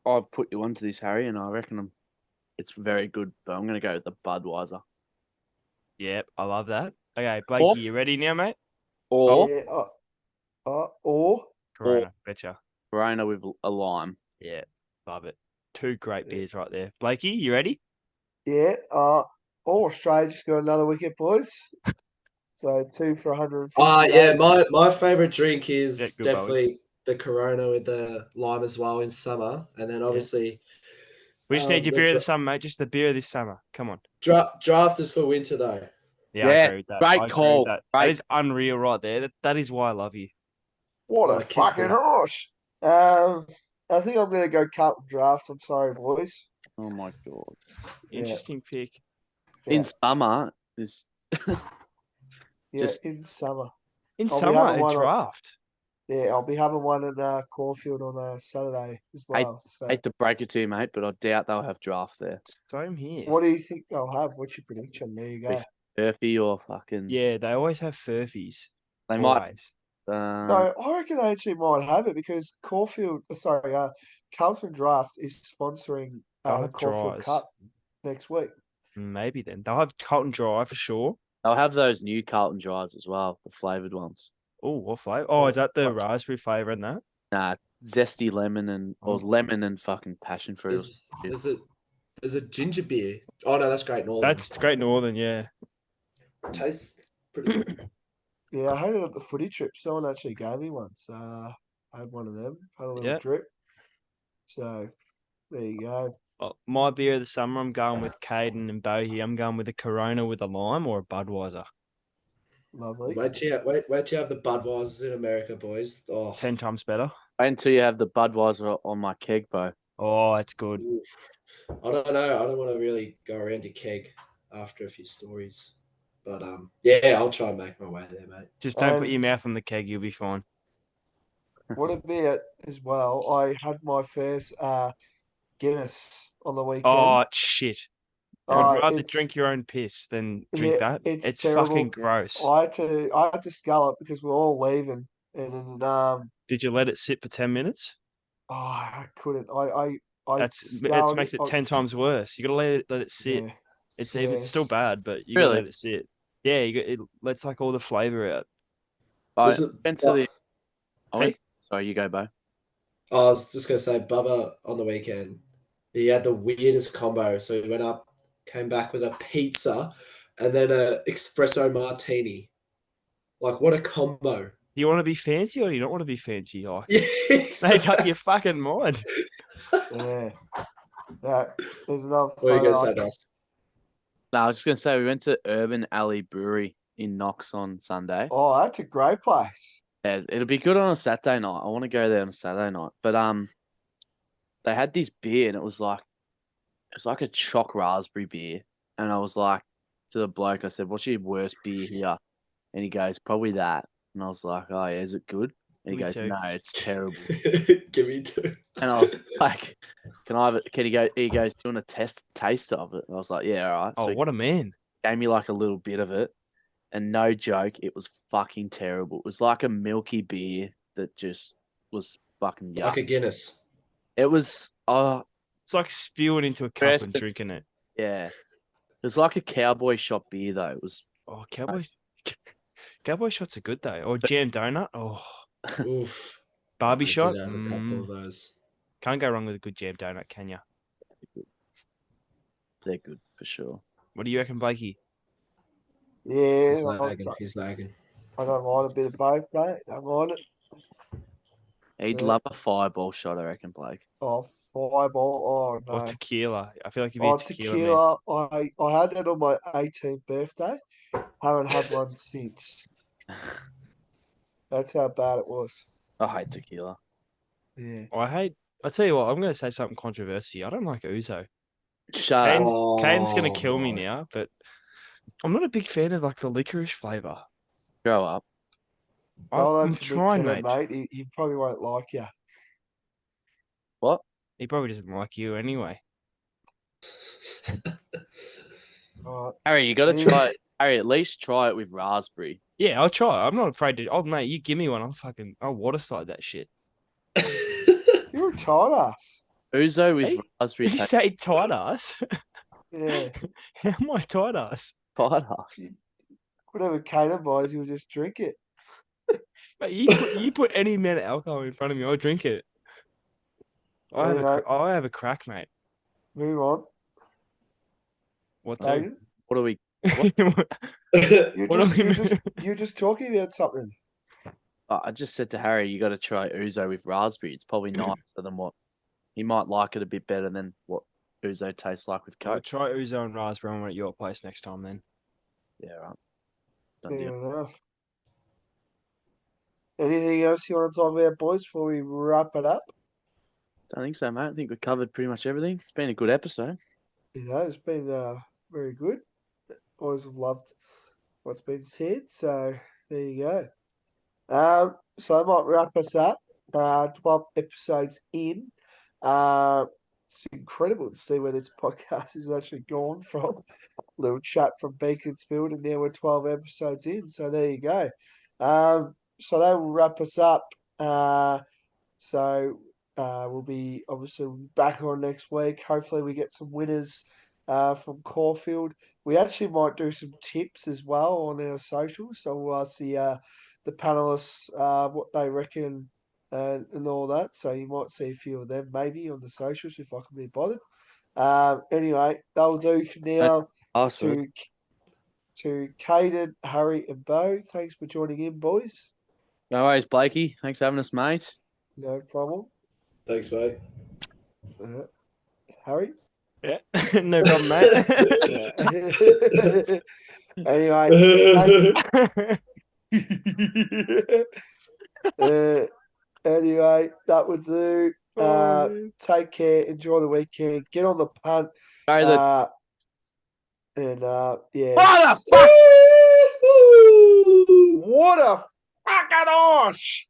Speaker 4: I've put you onto this, Harry, and I reckon it's very good. But I'm gonna go with the Budweiser.
Speaker 2: Yep, I love that. Okay, Blakey, you ready now, mate?
Speaker 4: Or
Speaker 1: Yeah, or
Speaker 2: Corona, betcha.
Speaker 4: Corona with a lime.
Speaker 2: Yeah, love it. Two great beers right there. Blakey, you ready?
Speaker 1: yeah, Australia just got another wicket, boys. So 2 for 150.
Speaker 3: Yeah, my favorite drink is
Speaker 2: Yeah, good,
Speaker 3: definitely the Corona with the lime as well in summer, and then obviously
Speaker 2: We just need your
Speaker 3: the
Speaker 2: beer of the summer, mate. Just the beer of this summer. Come on.
Speaker 3: draft is for winter though.
Speaker 2: Yeah, I
Speaker 4: Yeah,
Speaker 2: agree with that.
Speaker 4: great
Speaker 2: I agree with
Speaker 4: call.
Speaker 2: that.
Speaker 4: Great.
Speaker 2: That is unreal right there. That is why I love you.
Speaker 1: What
Speaker 3: Oh,
Speaker 1: a
Speaker 3: kiss
Speaker 1: fucking
Speaker 3: me.
Speaker 1: horse. I think I'm gonna go Carlton Draft. I'm sorry, boys.
Speaker 4: Oh my god!
Speaker 2: Interesting pick.
Speaker 1: Yeah.
Speaker 4: In summer, this
Speaker 1: Yeah,
Speaker 4: just-
Speaker 1: in summer.
Speaker 2: In
Speaker 1: I'll be
Speaker 2: summer,
Speaker 1: having
Speaker 2: a
Speaker 1: one on-
Speaker 2: draft.
Speaker 1: Yeah, I'll be having one at Caulfield on Saturday as well. So,
Speaker 4: hate to break it to you, mate, but I doubt they'll have draft there.
Speaker 2: Same here.
Speaker 1: what do you think they'll have? What's your prediction? There you go.
Speaker 4: If- Murphy or fucking
Speaker 2: Yeah, they always have furfies.
Speaker 4: they might.
Speaker 2: Always.
Speaker 1: No, I reckon they actually might have it because Carlton Draft is sponsoring
Speaker 2: They'll
Speaker 1: the
Speaker 2: have
Speaker 1: Caulfield
Speaker 2: dries.
Speaker 1: Cup next week.
Speaker 2: Maybe then. They'll have Carlton Dry for sure.
Speaker 4: They'll have those new Carlton dries as well, the flavored ones.
Speaker 2: Oh, what flavour? Oh, is that the
Speaker 1: What?
Speaker 2: raspberry flavour in that?
Speaker 4: Nah, zesty lemon or lemon and fucking passion fruit.
Speaker 3: Is it ginger beer? Oh no, that's Great Northern.
Speaker 2: That's Great Northern, yeah.
Speaker 3: Tastes pretty good.
Speaker 1: Yeah, I had it at the footy trip. Someone actually gave me one. So I had one of them. Had a little
Speaker 2: Yeah.
Speaker 1: drip. So there you go.
Speaker 2: Oh, my beer of the summer, I'm going with Caden and Bohey. I'm going with a Corona with a lime or a Budweiser.
Speaker 1: Lovely.
Speaker 3: Wait till you have the Budweisers in America, boys. Oh,
Speaker 2: 10 times better.
Speaker 4: Wait until you have the Budweiser on my keg, bro.
Speaker 2: Oh, it's good.
Speaker 3: oof. I don't know. I don't want to really go around your keg after a few stories, but yeah, I'll try and make my way there, mate.
Speaker 2: Just don't put
Speaker 1: And-
Speaker 2: your mouth on the keg. You'll be fine.
Speaker 1: What about as well? I had my first Guinness on the weekend.
Speaker 2: Oh, shit. I'd rather
Speaker 1: it's-
Speaker 2: drink your own piss than drink
Speaker 1: Yeah,
Speaker 2: that.
Speaker 1: it's
Speaker 2: It's
Speaker 1: terrible.
Speaker 2: fucking gross.
Speaker 1: I had to scull it because we're all leaving, and
Speaker 2: Did you let it sit for 10 minutes?
Speaker 1: I couldn't. I
Speaker 2: It makes it 10 times worse. You got to let it sit.
Speaker 1: Yeah.
Speaker 2: It's still bad, but you got
Speaker 4: Really?
Speaker 2: to let it sit. Yeah, it lets like all the flavor out.
Speaker 4: I
Speaker 3: Is it-
Speaker 4: went to the.
Speaker 2: Hey?
Speaker 4: Sorry, you go, Bo.
Speaker 3: I was just gonna say, Bubba on the weekend, he had the weirdest combo. So he went up, came back with a pizza, and then a espresso martini. Like, what a combo!
Speaker 2: Do you want to be fancy or do you don't want to be fancy? Like,
Speaker 3: Yes.
Speaker 2: make up your fucking mind.
Speaker 1: Yeah. That is another
Speaker 3: What are you gonna
Speaker 1: photo.
Speaker 3: say, Dust?
Speaker 4: No, I was just gonna say we went to Urban Alley Brewery in Knox on Sunday.
Speaker 1: Oh, that's a great place.
Speaker 4: Yeah, it'll be good on a Saturday night. I want to go there on a Saturday night. But they had this beer and it was like a choc raspberry beer. And I was like to the bloke, I said, "What's your worst beer here?" And he goes, "Probably that." And I was like, "Oh yeah, is it good?" And he
Speaker 2: Me
Speaker 4: goes,
Speaker 2: too.
Speaker 4: "No, it's terrible."
Speaker 3: Give me two.
Speaker 4: And I was like, "Can I have it?" Can he go? He goes, "Do you want a taste of it?" And I was like, "Yeah, all right."
Speaker 2: Oh,
Speaker 4: So
Speaker 2: what a man.
Speaker 4: he gave me like a little bit of it, and no joke, it was fucking terrible. It was like a milky beer that just was fucking yuck.
Speaker 3: Like a Guinness.
Speaker 4: It was
Speaker 2: It's like spewing into a cup
Speaker 4: First-
Speaker 2: and drinking it.
Speaker 4: yeah. It was like a cowboy shop beer though. It was
Speaker 2: Oh, cowboy shots are good though. Or jam donut. Oh,
Speaker 3: Oof.
Speaker 2: Barbie
Speaker 3: I
Speaker 2: shot.
Speaker 3: did have a couple of those.
Speaker 2: Can't go wrong with a good jam donut, can you?
Speaker 4: they're good for sure.
Speaker 2: What do you reckon, Blakey?
Speaker 1: Yeah,
Speaker 3: He's lagging. He's lagging.
Speaker 1: I don't mind a bit of both, mate. Don't mind it.
Speaker 4: He'd
Speaker 1: Yeah.
Speaker 4: love a fireball shot, I reckon, Blake.
Speaker 1: Oh, fireball. Oh,
Speaker 2: Or
Speaker 1: no.
Speaker 2: tequila? I feel like you'd be
Speaker 1: Oh,
Speaker 2: a tequila man.
Speaker 1: tequila. I had that on my 18th birthday. Haven't had one since. That's how bad it was.
Speaker 4: I hate tequila.
Speaker 1: Yeah.
Speaker 2: I'll tell you what, I'm going to say something controversial. I don't like Ouzo.
Speaker 4: Shut up.
Speaker 2: Caden's going to kill me
Speaker 3: my.
Speaker 2: now, but I'm not a big fan of like the licorice flavor.
Speaker 4: Grow up.
Speaker 1: Tell
Speaker 2: I'm
Speaker 1: that to
Speaker 2: trying,
Speaker 1: Tennant,
Speaker 2: mate.
Speaker 1: He probably won't like you.
Speaker 4: What?
Speaker 2: He probably doesn't like you anyway.
Speaker 1: All
Speaker 4: Harry, you gotta
Speaker 1: Yeah.
Speaker 4: try it. Harry, at least try it with raspberry.
Speaker 2: Yeah, I'll try. I'm not afraid to. Oh, mate, you give me one. I'll water slide that shit.
Speaker 1: right. You're a tight ass.
Speaker 4: Ouzo with
Speaker 2: Hey,
Speaker 4: raspberry
Speaker 2: Did you
Speaker 4: tastes
Speaker 2: say tight ass?
Speaker 1: Yeah.
Speaker 2: How am I tight ass?
Speaker 4: tight ass.
Speaker 1: Whatever Kaden buys, you'll just drink it.
Speaker 2: Mate, you put any amount of alcohol in front of me, I'll drink it.
Speaker 1: Anyway,
Speaker 2: I have a crack, mate.
Speaker 1: move on.
Speaker 2: What to?
Speaker 1: Kaden,
Speaker 4: What are we?
Speaker 2: What do we move?
Speaker 1: you're just talking about something.
Speaker 4: I just said to Harry, you got to try Ouzo with raspberry. It's probably nicer than what he might like it a bit better than what Ouzo tastes like with
Speaker 2: I'll
Speaker 4: Coke.
Speaker 2: try Ouzo and raspberry when we're at your place next time then.
Speaker 4: Yeah, right.
Speaker 1: Fair
Speaker 4: Done deal.
Speaker 1: enough. Anything else you want to talk about, boys, before we wrap it up?
Speaker 4: Don't think so, mate. I think we covered pretty much everything. It's been a good episode.
Speaker 1: It's been very good. Always have loved what's been said. So there you go. So I might wrap us up. 12 episodes in. It's incredible to see where this podcast has actually gone from. Little chat from Beaconsfield, and now we're 12 episodes in. So there you go. So that will wrap us up. We'll be obviously back on next week. Hopefully, we get some winners from Caulfield. We actually might do some tips as well on our socials. So we'll see the panelists what they reckon and all that. So you might see a few of them maybe on the socials if I can be bothered. Anyway, that'll do for now.
Speaker 4: Password.
Speaker 1: To Caden, Harry, and Bo, thanks for joining in, boys.
Speaker 4: No worries, Blakey. Thanks for having us, mate.
Speaker 1: No problem.
Speaker 3: Thanks, mate.
Speaker 1: Harry?
Speaker 2: Yeah, no problem, mate.
Speaker 1: Anyway, anyway, that would do. Take care. Enjoy the weekend. Get on the punt.
Speaker 4: Sorry,
Speaker 1: Yeah.
Speaker 4: What the fuck?
Speaker 1: What a fucking arse!